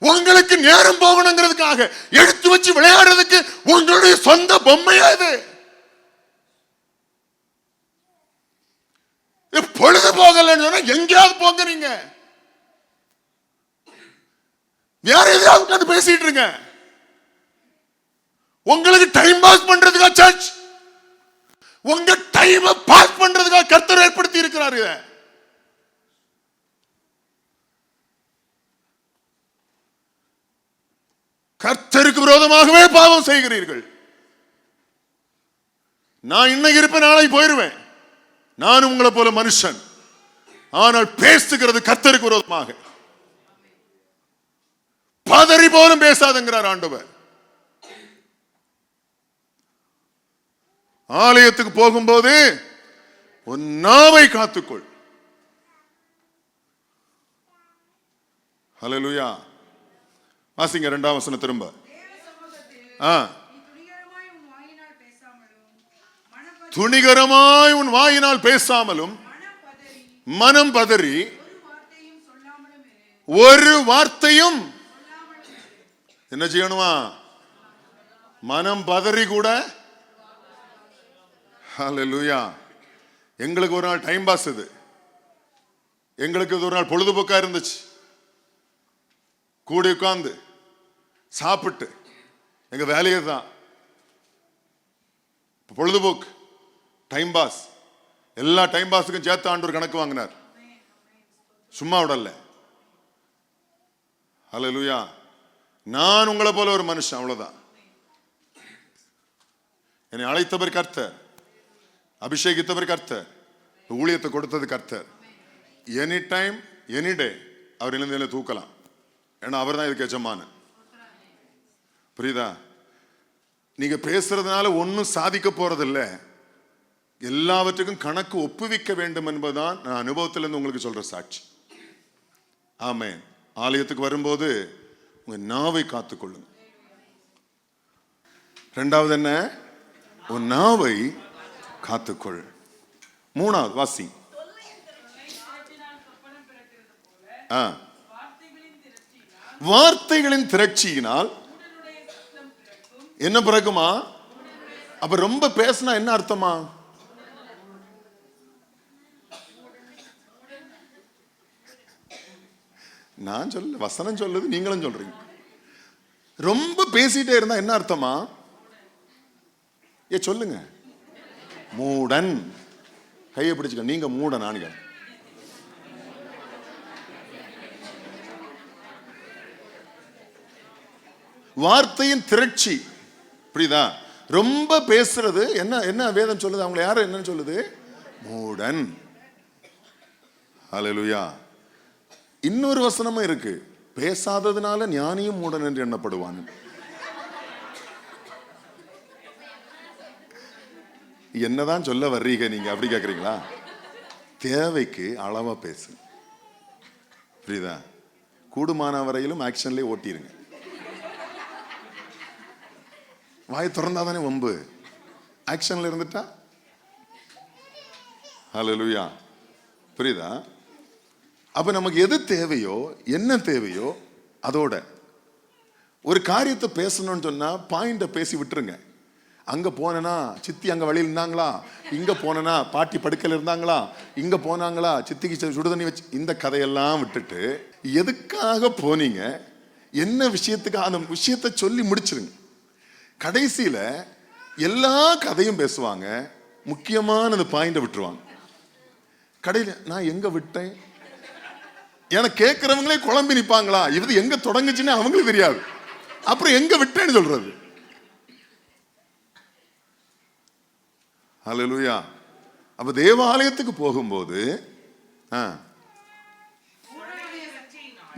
உங்களுக்கு நேரம் போகணுங்கிறதுக்காக எடுத்து வச்சு விளையாடுறதுக்கு உங்களுடைய சொந்த பொம்மையா இது? பொழுது போகலன்னு சொன்னா எங்கேயாவது போங்க, நீங்க வேற எதையாவது பேசிட்டு இருங்க. உங்களுக்கு டைம் பாஸ் பண்றதுக்கா சர்ச்? உங்க டைம் பாஸ் பண்றதுக்கா கர்த்தர் ஏற்படுத்தி இருக்கிறார். இத கர்த்தருக்கு விரோதமாகவே பாவம் செய்கிறீர்கள். நான் இன்னைக்கு இருப்பேன், நாளைக்கு போயிருவேன். நானும் உங்களை போல மனுஷன். ஆனால் பேசுகிறது கர்த்தருக்கு விரோதமாக. பதறி போலும் பேசாதங்கிறார் ஆண்டவர். ஆலயத்துக்கு போகும்போது உன் நாவை காத்துக்கொள். ஹல்லேலூயா. வாசிங்க 2ஆம் வசனம் திரும்ப. துணிகரமாய் உன் வாயினால் பேசாமலும் மனம் பதறி ஒரு வார்த்தையும் என்ன செய்யணுமா? மனம் பதறி கூட. ஹல்லேலூயா. எங்களுக்கு ஒரு நாள் டைம் பாஸ், இது எங்களுக்கு ஒரு நாள் பொழுதுபோக்கா இருந்துச்சு. கூடி உட்கார்ந்து சாப்பிட்டு எங்க வேலையை தான் பொழுதுபோக்கு, டைம் பாஸ். எல்லா டைம் பாஸுக்கும் சேர்த்து ஆண்டவர் கணக்கு வாங்கினார், சும்மா விடல. ஹல்லேலூயா. நான் உங்களை போல ஒரு மனுஷன், அவ்வளவுதான். என்னை அழைத்தவர் கர்த்தர், அபிஷேகித்தவர் கர்த்தர், ஊழியத்தை கொடுத்தது கர்த்தர். எனி டைம் எனி டே அவர் இழந்தையில தூக்கலாம். ஏன்னா அவர் தான் இதுக்கு எஜமான. புரியுதா? நீங்க பேசுறதுனால ஒன்னும் சாதிக்க போறதில்ல. எல்லாவற்றுக்கும் கணக்கு ஒப்புவிக்க வேண்டும் என்பதுதான் நான் அனுபவத்திலிருந்து உங்களுக்கு சொல்ற சாட்சி. ஆமென். ஆலயத்துக்கு வரும்போது உங்க நாவை காத்துக்கொள்ளுங்க. இரண்டாவது என்ன? உன் நாவை காத்துக்கொள். மூணாவது வாசி. வார்த்தைகளின் திரட்சியினால் என்ன பிறகுமா? அப்ப ரொம்ப பேசினா என்ன அர்த்தமா? நான் சொல்ல, வசனம் சொல்லுது, நீங்களும் சொல்றீங்க. ரொம்ப பேசிட்டே இருந்தா என்ன அர்த்தமா? சொல்லுங்க. மூடன். கையை பிடிச்சுக்க. நீங்க மூடன் ஆண்கள். வார்த்தையின் திரட்சி, புரியுதா? ரொம்ப பேசுறது என்ன என்ன வேதம் சொல்லுது? அவங்களை யாரும் என்ன சொல்லுது? மூடன். ஹல்லேலூயா. இன்னொரு வசனமும் இருக்கு, பேசாததுனால ஞானியும் மூடன் என்று எண்ணப்படுவான். என்னதான் சொல்ல வர்றீங்க நீங்க அப்படி கேக்குறீங்களா? தேவைக்கு அளவா பேசு, புரியுதா? கூடுமான வரையிலும் ஆக்ஷன்லயே ஓட்டிருங்க. வாய் திறந்தாதானே வம்பு. ஆக்ஷன்ல இருந்துட்டா ஹல்லேலூயா, புரியுதா? அப்ப நமக்கு எது தேவையோ, என்ன தேவையோ அதோட ஒரு காரியத்தை பேசணும்னு சொன்னா பாயிண்ட பேசி விட்டுருங்க. அங்க போனா சித்தி அங்க வழியில் இருந்தாங்களா, இங்க போனா பாட்டி படுக்கையில் இருந்தாங்களா, இங்க போனாங்களா சித்திக்கு சுடுதண்ணி வச்சு, இந்த கதையெல்லாம் விட்டுட்டு எதுக்காக போனீங்க, என்ன விஷயத்துக்கு, அந்த விஷயத்தை சொல்லி முடிச்சிருங்க. கடைசியில எல்லா கதையும் பேசுவாங்க, முக்கியமான பாயிண்ட விட்டுருவாங்க. கடையில நான் எங்க விட்டேன் என கேட்கிறவங்களே குழம்பி நிப்பாங்களா, இது எங்க தொடங்குச்சுன்னு அவங்களுக்கு தெரியாது. அப்புறம் எங்க விட்டேன்னு சொல்றது. ஹல்லேலூயா. அப்ப தேவாலயத்துக்கு போகும்போது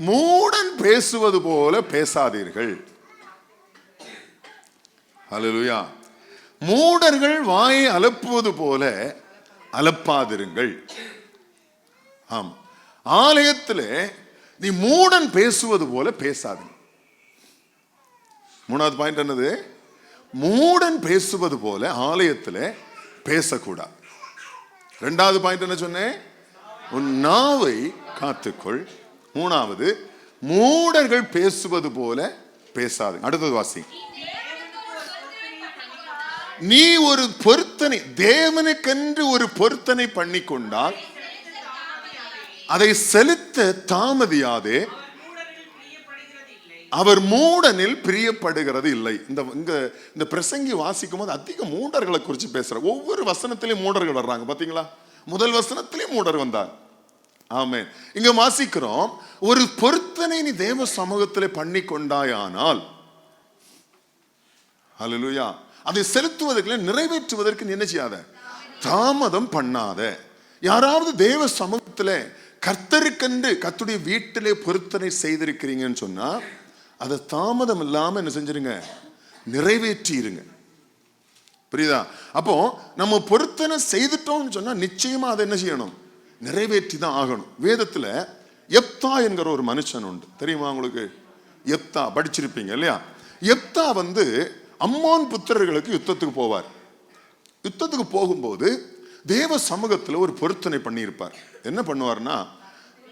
மூடன் பேசுவது போல பேசாதீர்கள். ஹல்லேலூயா. மூடர்கள் வாயை அலப்புவது போல அலப்பாதிருங்கள். ஆம், ஆலயத்திலே நீ மூடன் பேசுவது போல பேசாதீங்க. மூணாவது பாயிண்ட் என்னது? மூடன் பேசுவது போல ஆலயத்தில் பேசக்கூடாது. இரண்டாவது பாயிண்ட் என்ன சொன்னேன்? உன் நாவை காத்துக்கொள். மூணாவது, மூடர்கள் பேசுவது போல பேசாது. அடுத்தது வாசி. நீ ஒரு பொருத்தனை, தேவனுக்கென்று ஒரு பொருத்தனை பண்ணி கொண்டால் அதை செலுத்த தாமதியாதே, அவர் மூடனில் பிரியப்படுகிறது இல்லை. இந்த பிரசங்கி வாசிக்கும் போது அதிக மூடர்களை குறித்து பேசுற. ஒவ்வொரு வசனத்திலையும் மூடர்கள் வர்றாங்க, பாத்தீங்களா? முதல் வசனத்திலே மூடர் வந்தார். ஆமென். இங்க வாசிக்கிறோம், ஒரு பொருத்தனை நீ தேவ சமூகத்திலே பண்ணி கொண்டாயானால், ஹல்லேலூயா, அதை செலுத்துவதற்கு, நிறைவேற்றுவதற்கு என்ன செய்யாத, தாமதம் பண்ணாத. யாராவது தேவ சமூகத்திலே கர்த்தருக்கென்று கர்த்தருடைய வீட்டிலே பொருத்தனை செய்திருக்கிறீங்கன்னு சொன்னா அதை தாமதம் இல்லாம என்ன செஞ்சிருங்க, நிறைவேற்றிருங்க. புரியுதா? அப்போ நம்ம பொருத்தனை செய்துட்டோம்னு சொன்னா நிச்சயமா அதை என்ன செய்யணும், நிறைவேற்றி தான் ஆகணும். வேதத்துல யெப்தா என்கிற ஒரு மனுஷன் உண்டு, தெரியுமா உங்களுக்கு? யெப்தா படிச்சிருப்பீங்க இல்லையா? யெப்தா அம்மோன் புத்திரர்களுக்கு யுத்தத்துக்கு போவார். யுத்தத்துக்கு போகும்போது தேவ சமூகத்தில் ஒரு பொருத்தனை பண்ணியிருப்பார். என்ன பண்ணுவார்னா,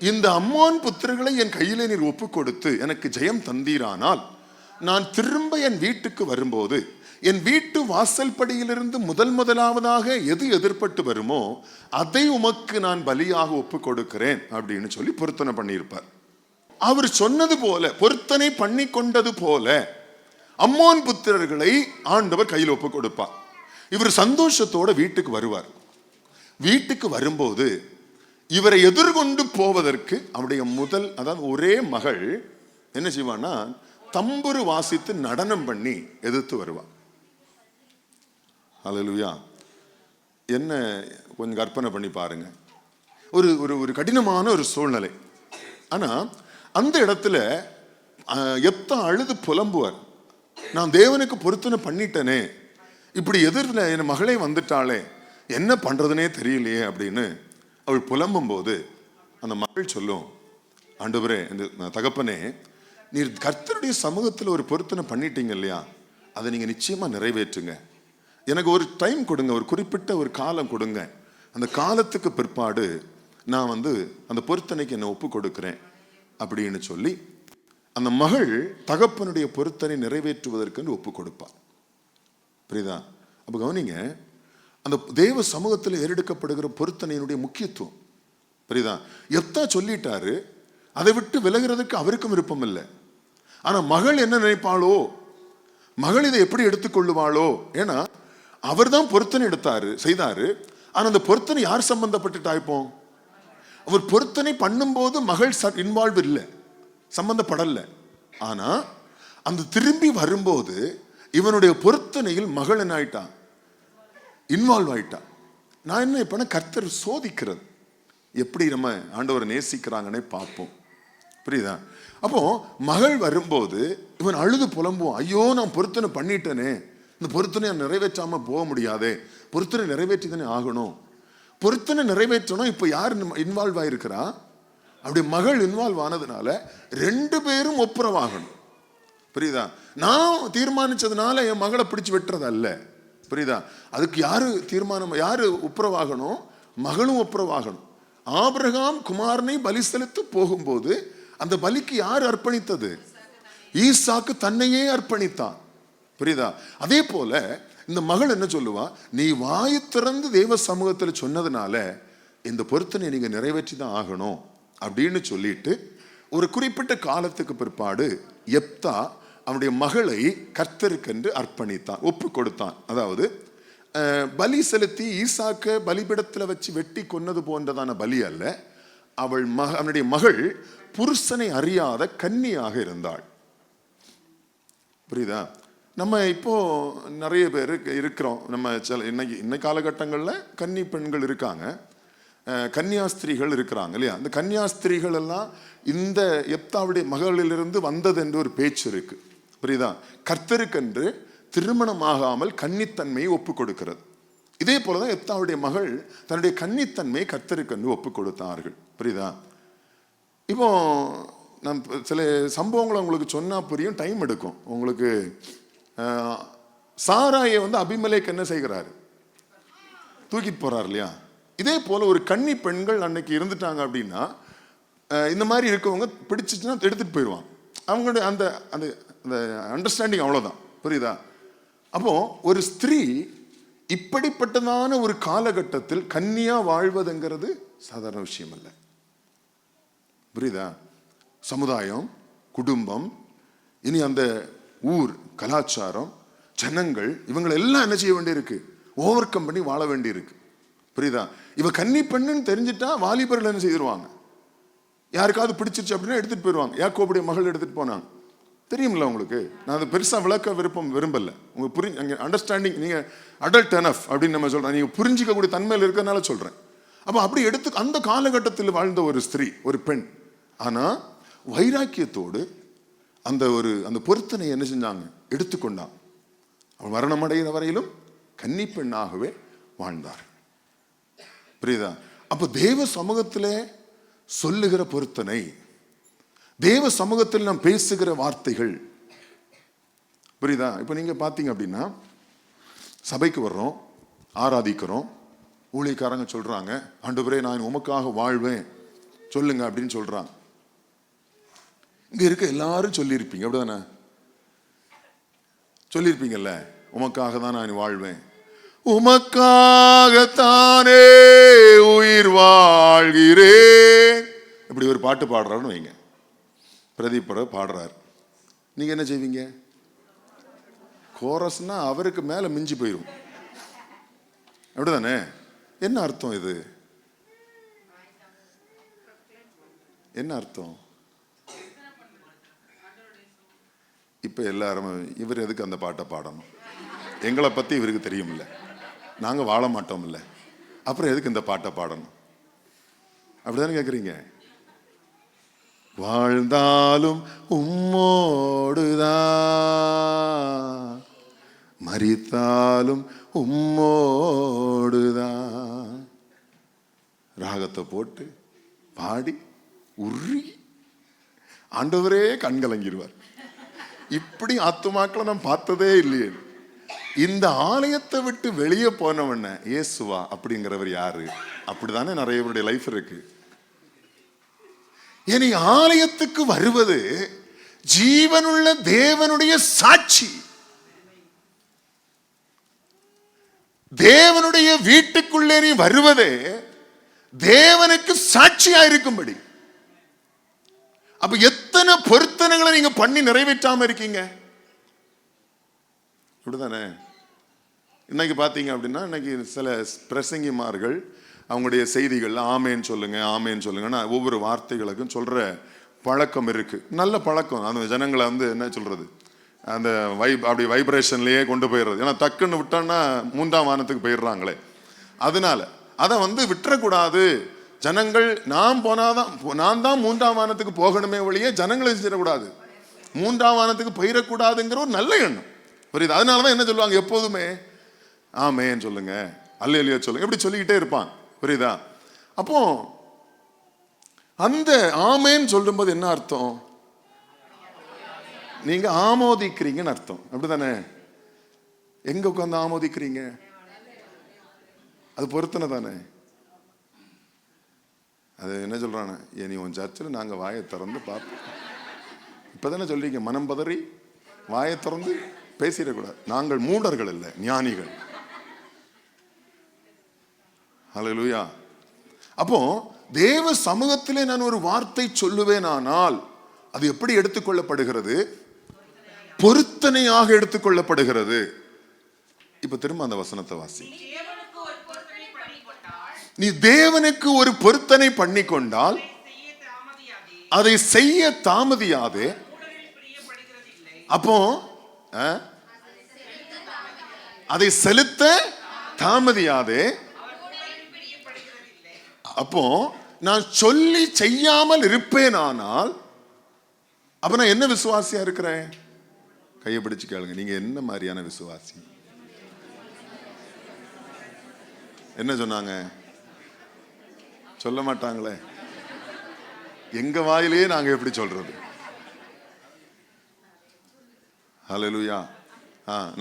இந்த அம்மோன் புத்திரர்களை என் கையிலே நீர் ஒப்பு கொடுத்து எனக்கு ஜெயம் தந்தீரானால், நான் திரும்ப என் வீட்டுக்கு வரும்போது என் வீட்டு வாசல் படியிலிருந்து முதலாவதாக எது எதிர்பட்டு வருமோ அதை உமக்கு நான் பலியாக ஒப்பு கொடுக்கிறேன் அப்படின்னு சொல்லி பொருத்தனை பண்ணியிருப்பார். அவர் சொன்னது போல, பொருத்தனை பண்ணி கொண்டது போல அம்மோன் புத்திரர்களை ஆண்டவர் கையில் ஒப்பு கொடுப்பார். இவர் சந்தோஷத்தோட வீட்டுக்கு வருவார். வீட்டுக்கு வரும்போது இவரை எதிர்கொண்டு போவதற்கு அவருடைய முதல், அதாவது ஒரே மகள் என்ன செய்வான்னா, தம்புரு வாசித்து நடனம் பண்ணி எதிர்த்து வருவார். ஹல்லேலூயா. என்ன கொஞ்சம் கற்பனை பண்ணி பாருங்க. ஒரு ஒரு கடினமான ஒரு சூழ்நிலை. ஆனா அந்த இடத்துல யெப்தா அழுது புலம்புவார். நான் தேவனுக்கு பொருத்தனை பண்ணிட்டேனே, இப்படி எதிரில் என் மகளே வந்துட்டாளே, என்ன பண்றதுனே தெரியலையே அப்படின்னு அவள் புலம்பும் போது அந்த மகள் சொல்லும், ஆண்டவரே, இந்த தகப்பனே, நீர் கர்த்தருடைய சமூகத்தில் ஒரு பொருத்தனை பண்ணிட்டீங்க இல்லையா, அதை நீங்க நிச்சயமா நிறைவேற்றுங்க. எனக்கு ஒரு டைம் கொடுங்க, ஒரு குறிப்பிட்ட ஒரு காலம் கொடுங்க, அந்த காலத்துக்கு பிற்பாடு நான் அந்த பொருத்தனைக்கு என்னை ஒப்பு கொடுக்கிறேன் அப்படின்னு சொல்லி அந்த மகள் தகப்பனுடைய பொருத்தனை நிறைவேற்றுவதற்கு ஒப்பு கொடுப்பார். புரியுதா? அப்ப கவனிங்க, அந்த தேவ சமூகத்தில் ஏறெடுக்கப்படுகிற பொருத்தனையினுடைய முக்கியத்துவம். புரியுதா? எப்தா சொல்லிட்டாரு, அதை விட்டு விலகிறதுக்கு அவருக்கும் விருப்பம் இல்லை. ஆனா மகள் என்ன நினைப்பாளோ, மகள் இதை எப்படி எடுத்துக்கொள்ளுவாளோ, ஏன்னா அவர் தான் பொருத்தனை செய்தாரு. ஆனா அந்த பொருத்தனை யார் சம்பந்தப்பட்டுட்டா? இப்போ அவர் பொருத்தனை பண்ணும்போது மகள் இன்வால்வ் இல்லை, சம்பந்தப்படல. ஆனா அந்த திரும்பி வரும்போது இவனுடைய பொருத்தனையில் மகள் என்ன ஆயிட்டான்? இன்வால்வ் ஆயிட்டான். நான் என்ன இப்ப கர்த்தர் சோதிக்கிறது, எப்படி நம்ம ஆண்டவரை நேசிக்கிறாங்கன்னே பார்ப்போம். புரியுதா? அப்போ மகள் வரும்போது இவன் அழுது புலம்புவான், ஐயோ நான் பொருத்தனை பண்ணிட்டேனே, இந்த பொருத்தனை நிறைவேற்றாம போக முடியாதே, பொருத்தனை நிறைவேற்றி தானே ஆகணும். பொருத்தனை நிறைவேற்றணும். இப்ப யார் இன்வால்வ் ஆயிருக்கிறா? அப்படி மகள் இன்வால்வ் ஆனதுனால ரெண்டு பேரும் ஒப்புரவாகணும். புரியுதா? நான் தீர்மானிச்சதுனால என் மகளை பிடிச்சு வெட்டுறது அல்ல. புரியுதா? அதுக்கு யாரு தீர்மானம், யாரு ஒப்புரவாகணும்? மகளும் ஒப்புரவாகணும். ஆபிரகாம் குமாரனை பலி செலுத்த போகும்போது அந்த பலிக்கு யார் அர்ப்பணித்தது? ஈசாக்கு தன்னையே அர்ப்பணித்தான். புரியுதா? அதே போல இந்த மகள் என்ன சொல்லுவா, நீ வாய் திறந்து தேவ சமூகத்தில் சொன்னதுனால இந்த பொருத்தனை நீங்க நிறைவேற்றி தான் ஆகணும் அப்படின்னு சொல்லிட்டு ஒரு குறிப்பிட்ட காலத்துக்கு பிற்பாடு எப்தா அவனுடைய மகளை கர்த்தருக்கென்று அர்ப்பணித்தான், ஒப்பு கொடுத்தான். அதாவது பலி செலுத்தி ஈசாக்க பலிபிடத்தில் வச்சு வெட்டி கொன்னது போன்றதான பலி அல்ல. அவனுடைய மகள் புருஷனை அறியாத கன்னியாக இருந்தாள். புரியுதா? நம்ம இப்போ நிறைய பேர் இருக்கிறோம். நம்ம இன்னைக்கு காலகட்டங்களில் கன்னி பெண்கள் இருக்காங்க, கன்னியாஸ்திரிகள் இருக்கிறாங்க இல்லையா? இந்த கன்னியாஸ்திரிகள் எல்லாம் இந்த எப்தாவுடைய மகளிலிருந்து வந்தது என்று ஒரு பேச்சு இருக்கு. புரியுதா? கர்த்தருக்கென்று திருமணமாகாமல் கன்னித்தன்மையை ஒப்பு கொடுக்கிறது. இதே போலதான் எப்தாவுடைய மகள் தன்னுடைய கன்னித்தன்மையை கர்த்தருக்கென்று ஒப்பு கொடுத்தார்கள். புரியுதா? இப்போ நான் சில சம்பவங்களை உங்களுக்கு சொன்னா புரியும், டைம் எடுக்கும் உங்களுக்கு. சாராயை அபிமெலேக் என்ன செய்கிறாரு? தூக்கிட்டு போறாரு இல்லையா? இதே போல ஒரு கன்னி பெண்கள் அன்னைக்கு இருந்துட்டாங்க அப்படின்னா இந்த மாதிரி இருக்கவங்க பிடிச்சிச்சுன்னா எடுத்துட்டு போயிடுவாங்க. அவங்களுடைய அந்த அந்த அண்டர்ஸ்டாண்டிங் அவ்வளவுதான். புரியுதா? அப்போ ஒரு ஸ்திரீ இப்படிப்பட்டதான ஒரு காலகட்டத்தில் கன்னியா வாழ்வதுங்கிறது சாதாரண விஷயம் அல்ல. புரியுதா? சமுதாயம், குடும்பம், இனி அந்த ஊர், கலாச்சாரம், ஜனங்கள், இவங்களை எல்லாம் என்ன செய்ய வேண்டியிருக்கு? ஓவர் கம் பண்ணி வாழ வேண்டியிருக்கு. புரியுதா? இவ கன்னி பெண்ணுன்னு தெரிஞ்சிட்டா வாலிபர்கள் என்ன செய்திருவாங்க? யாருக்காவது பிடிச்சிருச்சு அப்படின்னா எடுத்துட்டு போயிடுவாங்க. யாக்கோபுடைய மகள் எடுத்துட்டு போனாங்க, தெரியுமில்ல உங்களுக்கு. நான் அதை பெருசா விளக்க விரும்பல. உங்களுக்கு அண்டர்ஸ்டாண்டிங், நீங்க அடல்ட் எனஃப் அப்படின்னு நம்ம சொல்றேன், நீங்க புரிஞ்சிக்கக்கூடிய தன்மையில் இருக்கிறதுனால சொல்றேன். அப்ப அப்படி எடுத்து அந்த காலகட்டத்தில் வாழ்ந்த ஒரு ஸ்திரீ, ஒரு பெண், ஆனா வைராக்கியத்தோடு அந்த பொருத்தனை என்ன செஞ்சாங்க? எடுத்துக்கொண்டான். அவள் மரணம் அடைகிற வரையிலும் கன்னி பெண்ணாகவே வாழ்ந்தார். புரியுதா? அப்ப தேவ சமூகத்திலே சொல்லுகிற பொருத்தனை, தேவ சமூகத்தில் நாம் பேசுகிற வார்த்தைகள். புரியுதா? இப்ப நீங்க பாத்தீங்க அப்படின்னா சபைக்கு வர்றோம், ஆராதிக்கிறோம், ஊழியக்காரங்க சொல்றாங்க, ஆண்டவரே நான் உமக்காக வாழ்வேன் சொல்லுங்க அப்படின்னு சொல்றாங்க. இங்க இருக்க எல்லாரும் சொல்லியிருப்பீங்க, அப்படிதானே? சொல்லியிருப்பீங்கல்ல, உமக்காக தான் நான் வாழ்வேன், உமக்காகத்தானே உயிர் வாழ்கிறேன். இப்படி ஒரு பாட்டு பாடுறாருன்னு வைங்க, பிரதீப் பாடுறாரு. நீங்க என்ன செய்வீங்க? கோரஸ்னா அவருக்கு மேல மிஞ்சி போயிடும், அப்படிதானே? என்ன அர்த்தம் இது? என்ன அர்த்தம்? இப்ப எல்லாரும் இவர் எதுக்கு அந்த பாட்டை பாடணும்? எங்களை பத்தி இவருக்கு தெரியும் இல்ல, நாங்க வாழ மாட்டோம் இல்ல, அப்புறம் எதுக்கு இந்த பாட்டை பாடணும்? அப்படிதானே கேக்குறீங்க? வாழ்ந்தாலும் உம்மோடுதான், மரித்தாலும் உம்மோடுதான். ராகத்தை போட்டு பாடி உருகி ஆண்டவரே கண்கலங்கிடுவார். இப்படி ஆத்துமாக்களை நான் பார்த்ததே இல்லையே. இந்த ஆலயத்தை விட்டு வெளியே போனவன இயேசுவா அப்படிங்கிறவர் யாரு? அப்படிதானே நிறைய பேருடைய லைஃப் இருக்கு. இனி ஆலயத்துக்கு வருவது ஜீவனுள்ள தேவனுடைய சாட்சி. தேவனுடைய வீட்டுக்குள்ளே நீ வருவதே தேவனுக்கு சாட்சியா இருக்கும்படி. அப்ப எத்தனை பொருத்தனைகளை நீங்க பண்ணி நிறைவேற்றாம இருக்கீங்க? இப்படிதானே இன்னைக்கு பாத்தீங்க அப்படின்னா, இன்னைக்கு சில பிரசங்கிமார்கள் அவங்களுடைய செய்திகள் ஆமேன்னு சொல்லுங்க ஆமேன்னு சொல்லுங்கன்னா ஒவ்வொரு வார்த்தைகளுக்கும் சொல்ற பழக்கம் இருக்கு. நல்ல பழக்கம். அந்த ஜனங்களை என்ன சொல்றது, அந்த அப்படி வைப்ரேஷன்லயே கொண்டு போயிடுறது. ஏன்னா டக்குன்னு விட்டோன்னா 3ஆம் வானத்துக்கு போயிடுறாங்களே. அதனால அதை விட்டுறக்கூடாது. ஜனங்கள் நான் போனாதான், நான் தான் 3ஆம் வானத்துக்கு போகணுமே ஒழிய ஜனங்களை செஞ்சிடக்கூடாது, 3ஆம் வானத்துக்கு போயிடக்கூடாதுங்கிற ஒரு நல்ல எண்ணம் புரியுது. அதனாலதான் என்ன சொல்லுவாங்க, எப்போதுமே ஆமேன்னு சொல்லுங்க அல்லேலூயா சொல்லுங்க, எப்படி சொல்லிக்கிட்டே இருப்பான் புரியுதா. அப்போ அந்த ஆமேன்னு சொல்லும்போது என்ன அர்த்தம்? நீங்க ஆமோதிக்கிறீங்கன்னு அர்த்தம். அப்படித்தானே? எங்க உட்காந்து ஆமோதிக்கிறீங்க? அது பொருத்தனை தானே. அது என்ன சொல்றானே, நீ உன் சர்ச்சில் நாங்க வாயை திறந்து பார்ப்போம். இப்பதானே சொல்றீங்க, மனம் பதறி வாயை திறந்து பேசிடக்கூடாது. நாங்கள் மூடர்கள் இல்லை, ஞானிகள். ஹல்லேலூயா. அப்போ தேவ சமூகத்திலே நான் ஒரு வார்த்தை சொல்லுவேனானால் அது எப்படி எடுத்துக்கொள்ளப்படுகிறது? பொருத்தனையாக எடுத்துக்கொள்ளப்படுகிறது. இப்ப திரும்ப அந்த வசனத்தை வாசி. நீ தேவனுக்கு ஒரு பொருத்தனை பண்ணி கொண்டால் அதை செய்ய தாமதியாதே. அப்போ அதை செலுத்த தாமதியாதே. அப்போ நான் சொல்லி செய்யாமல் இருப்பேனானால் அப்ப நான் என்ன விசுவாசியா இருக்கிறேன்? கையை பிடிச்சு கேளுங்க, நீங்க என்ன மாதிரியான விசுவாசி? என்ன சொன்னாங்க? சொல்ல மாட்டாங்களே. எங்க வாயிலேயே நாங்க எப்படி சொல்றது? ஹல்லேலூயா.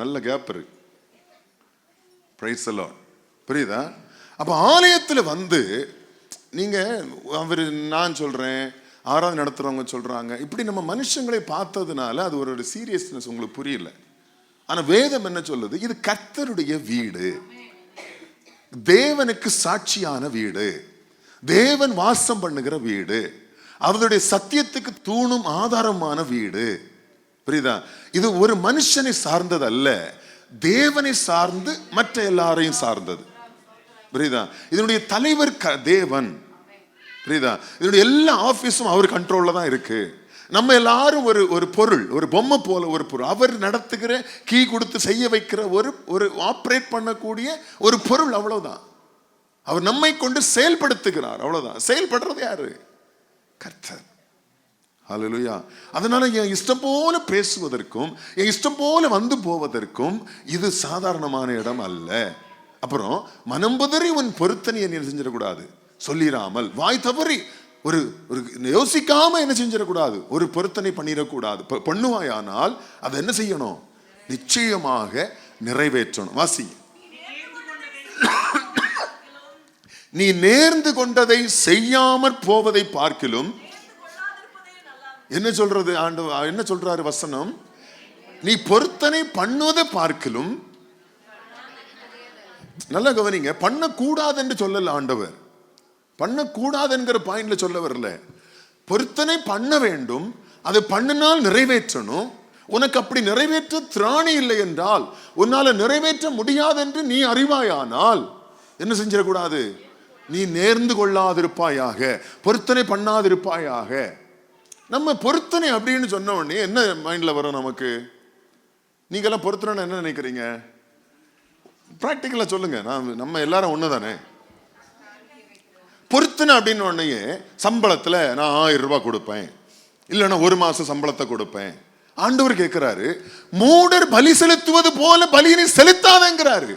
நல்ல கேப் இருக்கு. Price the Lord. புரியுதா? அப்ப ஆலயத்துல நீங்க அவரு நான் சொல்றேன், ஆராதனை நடத்துறவங்க சொல்றாங்க, இப்படி நம்ம மனுஷங்களை பார்த்ததுனால அது ஒரு சீரியஸ்னஸ் உங்களுக்கு புரியல. ஆனா வேதம் என்ன சொல்லுது? இது கர்த்தருடைய வீடு, தேவனுக்கு சாட்சியான வீடு, தேவன் வாசம் பண்ணுகிற வீடு, அவருடைய சத்தியத்துக்கு தூணும் ஆதாரமான வீடு. புரியுதா? இது ஒரு மனுஷனை சார்ந்தது அல்ல, தேவனை சார்ந்து மற்ற எல்லாரையும் சார்ந்தது. புரியுதா? இதனுடைய தலைவர் தேவன். புரியுதா? இதனுடைய எல்லா ஆபீஸும் அவர் கண்ட்ரோல்ல தான் இருக்கு. நம்ம எல்லாரும் ஒரு பொருள், ஒரு பொம்மை போல ஒரு பொருள். அவர் நடத்துகிற, கீ கொடுத்து செய்ய வைக்கிற ஒரு ஆப்ரேட் பண்ணக்கூடிய ஒரு பொருள், அவ்வளவுதான். அவர் நம்மை கொண்டு செயல்படுத்துகிறார், அவ்வளவுதான். செயல்படுறது யாரு? கர்த்தர். ஹல்லேலூயா. அதனால என் இஷ்டம் போல பேசுவதற்கும் என் இஷ்டம் போல வந்து போவதற்கும் இது சாதாரணமான இடம் அல்ல. அப்புறம் மனம் பதறி உன் பொருத்தனையை என்ன செஞ்சிடக்கூடாது, சொல்லிடாமல் வாய் தவறி ஒரு யோசிக்காம என்ன செஞ்சிடக்கூடாது, ஒரு பொருத்தனை பண்ணிடக்கூடாது. பண்ணுவாயானால் அதை என்ன செய்யணும்? நிச்சயமாக நிறைவேற்றணும். வாசி. நீ நேர்ந்து கொண்டதை செய்யாமற் போவதை பார்க்கிலும், என்ன சொல்றது ஆண்டு, என்ன சொல்றாரு வசனம்? நீ பொருத்தனை பண்ணுவதை பார்க்கிலும், நல்லா கவனிங்க, பண்ணக்கூடாது என்று சொல்லல ஆண்டவர். பண்ணக்கூடாது என்கிற பாயிண்ட்ல சொல்ல வரல. பொருத்தனை பண்ண வேண்டும், அதை பண்ணினால் நிறைவேற்றணும். உனக்கு அப்படி நிறைவேற்ற திராணி இல்லை என்றால், உன்னால நிறைவேற்ற முடியாது என்று நீ அறிவாயானால் என்ன செஞ்சிடக்கூடாது? நீ நேர்ந்து கொள்ளாதிருப்பாயாக, பொருத்தனை பண்ணாதிருப்பாயாக. நம்ம பொருத்தனை அப்படின்னு சொன்ன உடனே என்ன மைண்ட்ல வரும் நமக்கு? நீங்க எல்லாம் பொருத்தனை என்ன நினைக்கிறீங்க? பிராக்டிக்கலா சொல்லுங்க. நம்ம எல்லாரும் ஒண்ணுதானே. பொருத்தனை அப்படின்னு உடனே சம்பளத்துல நான் 1000 ரூபாய் கொடுப்பேன், இல்லைன்னா 1 மாசம் சம்பளத்தை கொடுப்பேன். ஆண்டவர் கேட்கிறாரு, மூடர் பலி செலுத்துவது போல பலியினை செலுத்தாதேங்கிறாரு.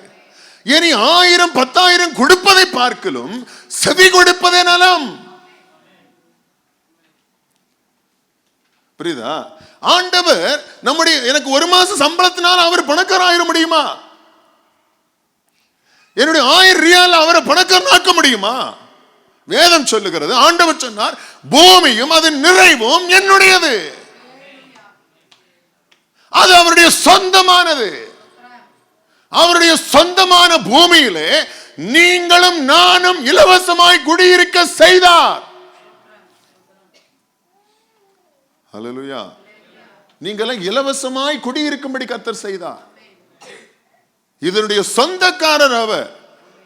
ஏனி 1000 10,000 கொடுப்பதை பார்க்கலும் செவி கொடுப்பதே நலம். புரியுதா? ஆண்டவர் எனக்கு 1 மாசம் சம்பளத்தினால அவர் பணக்காரர் ஆயிட முடியுமா? என்னுடைய 1000 ரியால் அவரை பணக்காரனாக்க முடியுமா? வேதம் சொல்லுகிறது, ஆண்டவர் சொன்னார், பூமியும் அதன் நிறைவும் என்னுடையது. அது அவருடைய சொந்தமானது. அவருடைய சொந்தமான பூமியிலே நீங்களும் நானும் இலவசமாய் குடியிருக்க செய்தார். ஹல்லேலூயா. நீங்களும் இலவசமாய் குடியிருக்கும்படி கர்த்தர் செய்தார். இதனுடைய சொந்தக்காரர் அவர்.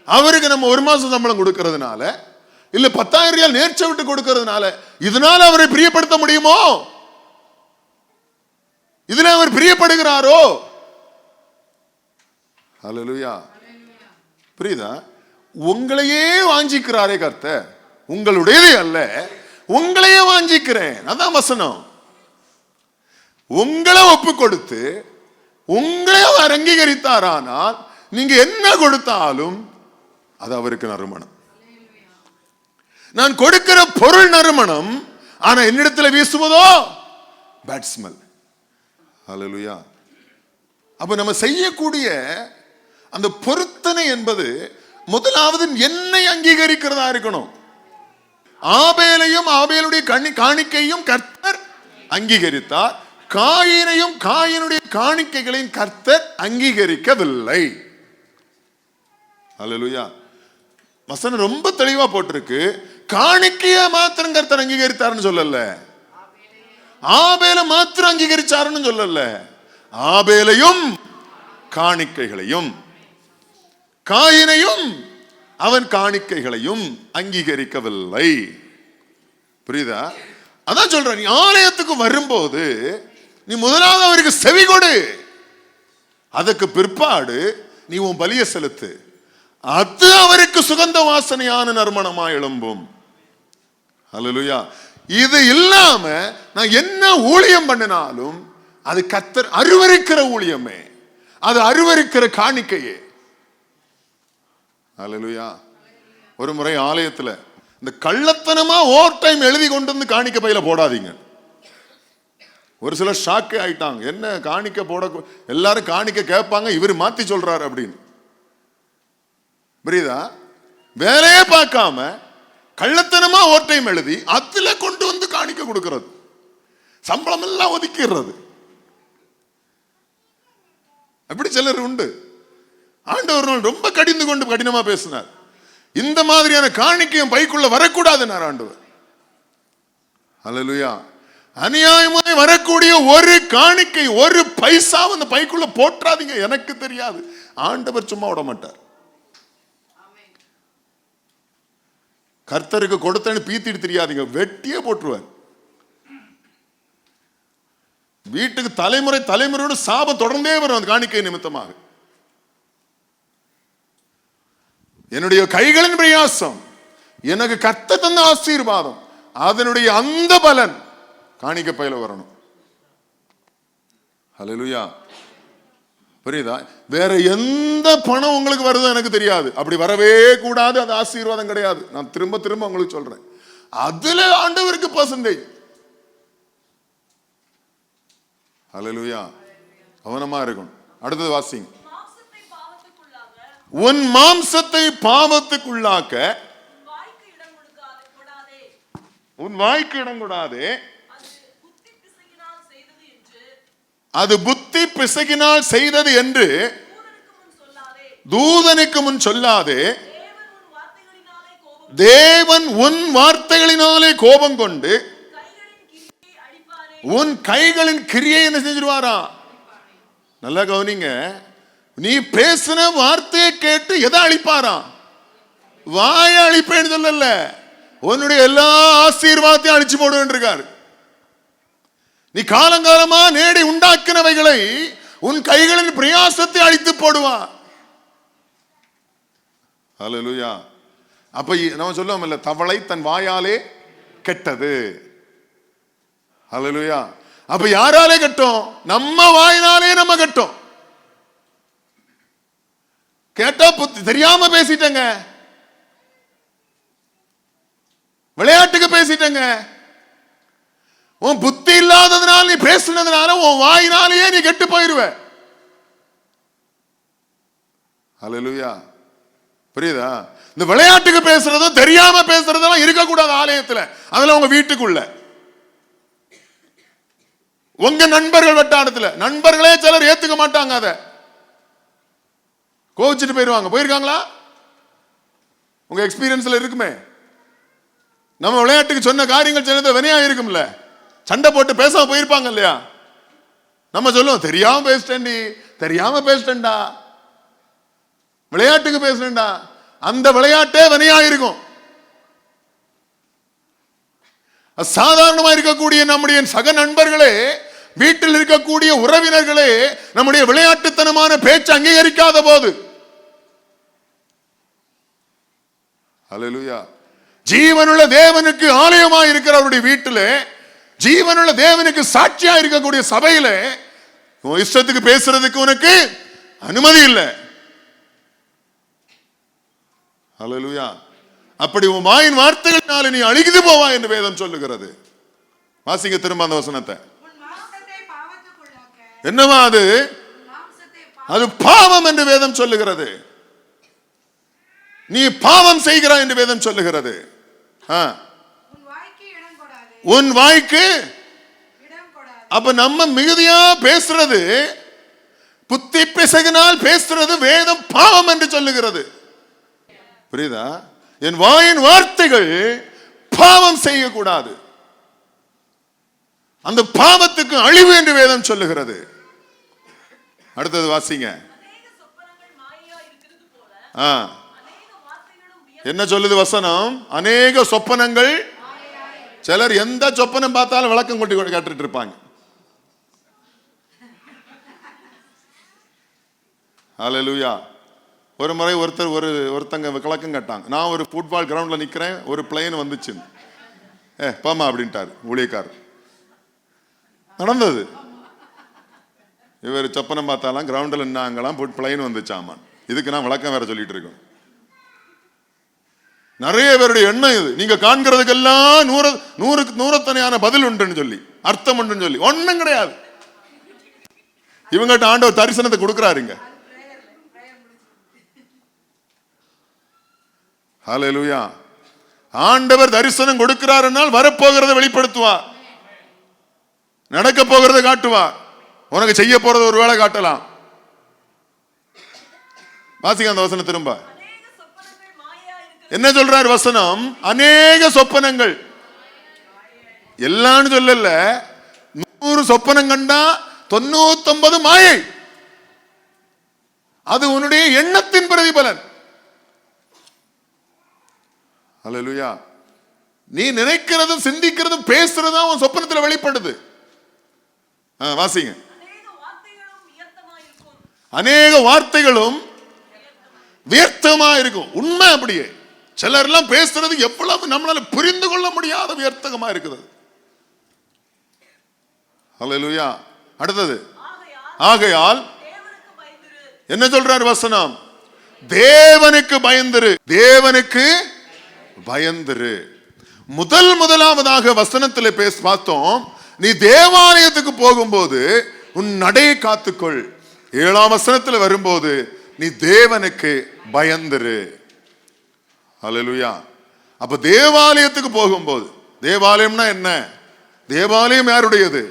அவருக்கு நம்ம 1 மாசம் சம்பளம் கொடுக்கிறதுனால, இல்ல 10,000 ரியால் நேர்ச்சை விட்டு கொடுக்கிறதுனால இதனால அவரை பிரியப்படுத்த முடியுமோ? இதுல அவர் பிரியப்படுகிறாரோ? ஹல்லேலூயா. புரியுதா? உங்களையே வாஞ்சிக்கிறாரே கர்த்தர், உங்களுடையதே அல்ல, உங்களையே வாஞ்சிக்கிறேன். அதான் வசனம். உங்களை ஒப்பு கொடுத்து உங்களை அவர் அங்கீகரித்தாரானால் நீங்க என்ன கொடுத்தாலும் அது அவருக்கு நறுமணம். நான் கொடுக்கிற பொருள் நறுமணம், ஆனா என்னிடத்தில் வீசுவதோ பேட் ஸ்மெல். ஹல்லேலூயா. அப்ப நம்ம செய்யக்கூடிய அந்த பொருத்தனை என்பது முதலாவது என்னை அங்கீகரிக்கிறதா இருக்கணும். ஆபேலையும் ஆபேலுடைய காணிக்கையும் கர்த்தர் அங்கீகரித்தார், காயினையும் காயினுடைய காணிக்கைகளையும் கர்த்தர் அங்கீகரிக்கவில்லை. ஹல்லேலூயா. வசனம் ரொம்ப தெளிவா போட்டிருக்கு. காணிக்கைய மாத்திரம் கர்த்தர் அங்கீகரித்தார்னு சொல்லல, ஆபேல மாத்திரம் அங்கீகரிச்சாருன்னு சொல்லல, ஆபேலையும் காணிக்கைகளையும் காயினையும் அவன் காணிக்கைகளையும் அங்கீகரிக்கவில்லை. புரியுதா? அதான் சொல்ற, நீ ஆலயத்துக்கு வரும்போது நீ முதலாவது அவருக்கு செவி கொடு, அதுக்கு பிற்பாடு நீ உன் பலியை செலுத்து. அது அவருக்கு சுகந்த வாசனையான நறுமணமாய் எழும்பும். ஹல்லேலூயா. இது இல்லாம நான் என்ன ஊழியம் பண்ணினாலும் அது கர்த்தர் அருவருக்கிற ஊழியமே, அது அருவருக்கிற காணிக்கையே. ஹல்லேலூயா. ஒரு முறை ஆலயத்துல இந்த கள்ளத்தனமா ஓவர் டைம் எழுதி கொண்டு வந்து காணிக்க பையில போடாதீங்க. ஒரு சிலர் ஷாக்கே ஆயிட்டாங்க, என்ன காணிக்க போட, எல்லாரும் காணிக்க கேட்பாங்க, இவர் மாத்தி சொல்றாரு அப்படின்னு. புரியுதா? வேலையே பார்க்காம கள்ளத்தனமா ஓவர் டைம் எழுதி அதுல கொண்டு வந்து காணிக்க கொடுக்கிறது, சம்பளம் எல்லாம் ஒதுக்கிறது. அப்படி சிலர் உண்டு. ஆண்டவர் ரொம்ப கடிந்து கொண்டு கடினமா பேசினார். இந்த மாதிரியான காணிக்கையும் பைக்குள்ள வரக்கூடாதுன்னார் ஆண்டவர். ஹல்லேலூயா. அநியாயமாய் வரக்கூடிய ஒரு காணிக்கை, ஒரு பைசா அந்த பைக்குள்ள போற்றாதீங்க. எனக்கு தெரியாது, ஆண்டவர் சும்மா விட மாட்டார். கர்த்தருக்கு கொடுத்தேன்னு பீத்திட்டு தெரியாதீங்க, வெட்டியே போட்டுருவார். வீட்டுக்கு தலைமுறை தலைமுறையோடு சாபம் தொடர்ந்தே வரும் அந்த காணிக்கை நிமித்தமாக. என்னுடைய கைகளின் பிரயாசம், எனக்கு கர்த்தர் தந்த ஆசீர்வாதம், அதனுடைய அந்த பலன் காணிக்க பையில வரணும். ஹல்லேலூயா. புரியுதா? வேற எந்த பணம் உங்களுக்கு வருதோ எனக்கு தெரியாது, அப்படி வரவே கூடாது, அது ஆசீர்வாதம் கிடையாது. நான் திரும்ப திரும்ப உங்களுக்கு சொல்றேன், அதுல ஆண்டவருக்கு பர்சன்டேஜ். ஹல்லேலூயா. கவனமா இருக்கணும். அடுத்தது வாசிங்க. உன் மாம்சத்தை பாவத்துக்குள்ளாக்க உன் வாய்க்கு இடம் கொடாதே, அது புத்தி பிசகினால் செய்தது என்று தூதனுக்கு முன் சொல்லாதே. தேவன் உன் வார்த்தைகளினாலே கோபம் கொண்டு உன் கைகளின் கிரியை என்ன செஞ்சிருவாரா? நல்லா கவனிங்க. நீ பேசின வார்த்தையை கேட்டு எதை அழிப்பாரா? வாய அழிப்பேன்னு சொல்லல, உன்னுடைய எல்லா ஆசீர்வாதத்தையும் அழிச்சு போடுவேன் இருக்காரு. நீ காலங்காலமா நேடி உண்டாக்கினவைகளை உன் கைகளின் பிரயாசத்தை அழித்து போடுவான். ஹல்லேலூயா. அப்ப நம்ம சொல்லுவோம் இல்ல, தவளை தன் வாயாலே கெட்டது. ஹல்லேலூயா. அப்ப யாராலே கெட்டோம்? நம்ம வாயினாலே நம்ம கெட்டோம். கேட்டா தெரியாம பேசிட்டங்க, விளையாட்டுக்கு பேசிட்டங்க. உன் புத்தி இல்லாததுனால நீ பேசினதுனால உன் வாயினாலேயே நீ கெட்டு போயிருவ. ஹல்லேலூயா. புரியுதா? இந்த விளையாட்டுக்கு பேசுறதும் தெரியாம பேசுறதெல்லாம் இருக்கக்கூடாது ஆலயத்துல. அதெல்லாம் உங்க வீட்டுக்குள்ள, உங்க நண்பர்கள் வட்டாரத்துல. நண்பர்களே சிலர் ஏத்துக்க மாட்டாங்க, அதை கோவிச்சுட்டு போயிருவாங்க. போயிருக்காங்களா? உங்க எக்ஸ்பீரியன்ஸ்ல இருக்குமே. நம்ம விளையாட்டுக்கு சொன்ன காரியங்கள் சிலது வினையா இருக்கும்ல, சண்டை போட்டு பேசாம போயிருப்பாங்க இல்லையா? நம்ம சொல்லுவோம், தெரியாம பேசிட்டேன்டி, தெரியாம பேசிட்டேன்டா, விளையாட்டுக்கு பேசுறேன்டா. அந்த விளையாட்டே வினையா இருக்கும். சாதாரணமா இருக்கக்கூடிய நம்முடைய சக நண்பர்களே, வீட்டில் இருக்கக்கூடிய உறவினர்களே நம்முடைய விளையாட்டுத்தனமான பேச்சு அங்கீகரிக்காத போது, ஹல்லேலூயா, ஜீவனுள்ள தேவனுக்கு ஆலயமா இருக்கிற அவருடைய வீட்டிலே, ஜீவனுள்ள தேவனுக்கு சாட்சியா இருக்கக்கூடிய சபையில இஷ்டத்துக்கு பேசுறதுக்கு உனக்கு அனுமதி இல்லை. ஹல்லேலூயா. அப்படி உன் வாயின் வார்த்தைகளினால நீ அழிந்து போவா என்று வேதம் சொல்லுகிறது. வாசிங்க திரும்ப அந்த வசனத்தை. என்னவா அது? அது பாவம் என்று வேதம் சொல்லுகிறது. நீ பாவம் செய்கிறாய் என்று வேதம் சொல்லுகிறது. உன் வாய்க்கு. அப்ப நம்ம மிகுதியா பேசுறது, புத்தி பிசகினால் பேசுறது வேதம் பாவம் என்று சொல்லுகிறது. புரியுதா? என் வாயின் வார்த்தைகள் பாவம் செய்யக்கூடாது. அந்த பாவத்துக்கு அழிவு என்று வேதம் சொல்லுகிறது. அடுத்தது வாசிங்க. என்ன சொல்லுது வசனம்? அநேக சொப்பனங்கள். சிலர் எந்த சொப்பனம் பார்த்தாலும் விளக்கம் கொட்டி கேட்டுட்டு இருப்பாங்க. ஹல்லேலூயா. ஒரு முறை ஒருத்தங்க விளக்கம் கேட்டாங்க. நான் ஒரு ஃபுட்பால் கிரவுண்ட்ல நிக்கிறேன், ஒரு பிளேன் வந்துச்சு. பாமா அப்படின்ட்டாரு ஊழியக்காரர். நடந்தது. இவர் சொப்பனம் பார்த்தாலாம், கிரவுண்டில் நின்னாங்களாம், பிளைன் வந்துச்சாமா. இதுக்கு நான் விளக்கம் வேற சொல்லிட்டு இருக்கேன். நிறைய பேருடைய எண்ணம் இது. நீங்க காண்கிறதுக்கெல்லாம் நூறத்தனையான பதில் உண்டுன்னு சொல்லி, அர்த்தம் உண்டுன்னு சொல்லி, ஒன்னும் கிடையாது. இவங்கிட்ட ஆண்டவர் தரிசனத்தை கொடுக்கிறாருங்க. ஹல்லேலூயா. ஆண்டவர் தரிசனம் கொடுக்கிறார், வரப்போகிறதை வெளிப்படுத்துவார், நடக்க போகிறதை காட்டுவார். உனக்கு செய்ய போறது ஒரு வேளை காட்டலாம். வாசிங்க அந்த வசனம் திரும்ப. என்ன சொல்றார் வசனம்? அநேக சொப்பனங்கள். எல்லான்னு சொல்லல, 100 சொப்பனம் கண்டா 99 மாயை. அது உன்னுடைய எண்ணத்தின் பிரதிபலன். ஹல்லேலூயா. நீ நினைக்கிறதும் சிந்திக்கிறதும் பேசுறதும் உன் சொப்பனத்தில் வெளிப்படுது. வாசிங்க. அநேக வார்த்தைகளும் வியர்த்தமா இருக்கும். உண்மை அப்படியே. சிலர் எல்லாம் பேசுறது எவ்வளவு நம்மளால புரிந்து கொள்ள முடியாத வியர்த்தமா இருக்குது. ஹல்லேலூயா. அடுத்தது, ஆகையால் என்ன சொல்றார் வசனம்? தேவனுக்கு பயந்திரு. தேவனுக்கு பயந்திரு. முதலாவதாக வசனத்தில் பார்த்தோம், நீ தேவாலயத்துக்கு போகும்போது உன் நடையை காத்துக்கொள். 7ஆம் வசனத்தில் வரும்போது நீ தேவனுக்கு பயந்திரு. ஹல்லேலூயா. அப்ப தேவாலயத்துக்கு போகும்போது, தேவாலயம்னா என்ன? தேவாலயம் யாருடையது?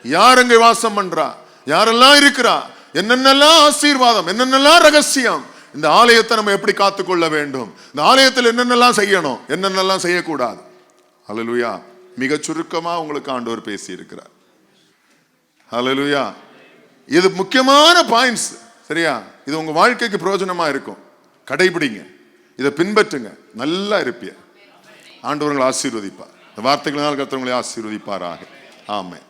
யார் அங்கே வாசம் பண்றா? யாரெல்லாம் இருக்கிறா? என்னென்னலாம் ஆசீர்வாதம், என்னென்னலாம் ரகசியம். இந்த ஆலயத்தை நம்ம எப்படி காத்துக்கொள்ள வேண்டும்? இந்த ஆலயத்தில் என்னென்னலாம் செய்யணும், என்னென்னலாம் செய்யக்கூடாது. ஹல்லேலூயா. மிக சுருக்கமா உங்களுக்கு ஆண்டவர் பேசி இருக்கிறார். ஹல்லேலூயா. இது முக்கியமான பாயிண்ட்ஸ். சரியா? இது உங்க வாழ்க்கைக்கு பிரயோஜனமா இருக்கும். கடைபிடிங்க, இதை பின்பற்றுங்க, நல்லா இருப்பீங்க. ஆண்டவர்களை ஆசீர்வதிப்பார். இந்த வார்த்தைகளினால் கர்த்தர் உங்களை ஆசீர்வதிப்பாராக. ஆமென்.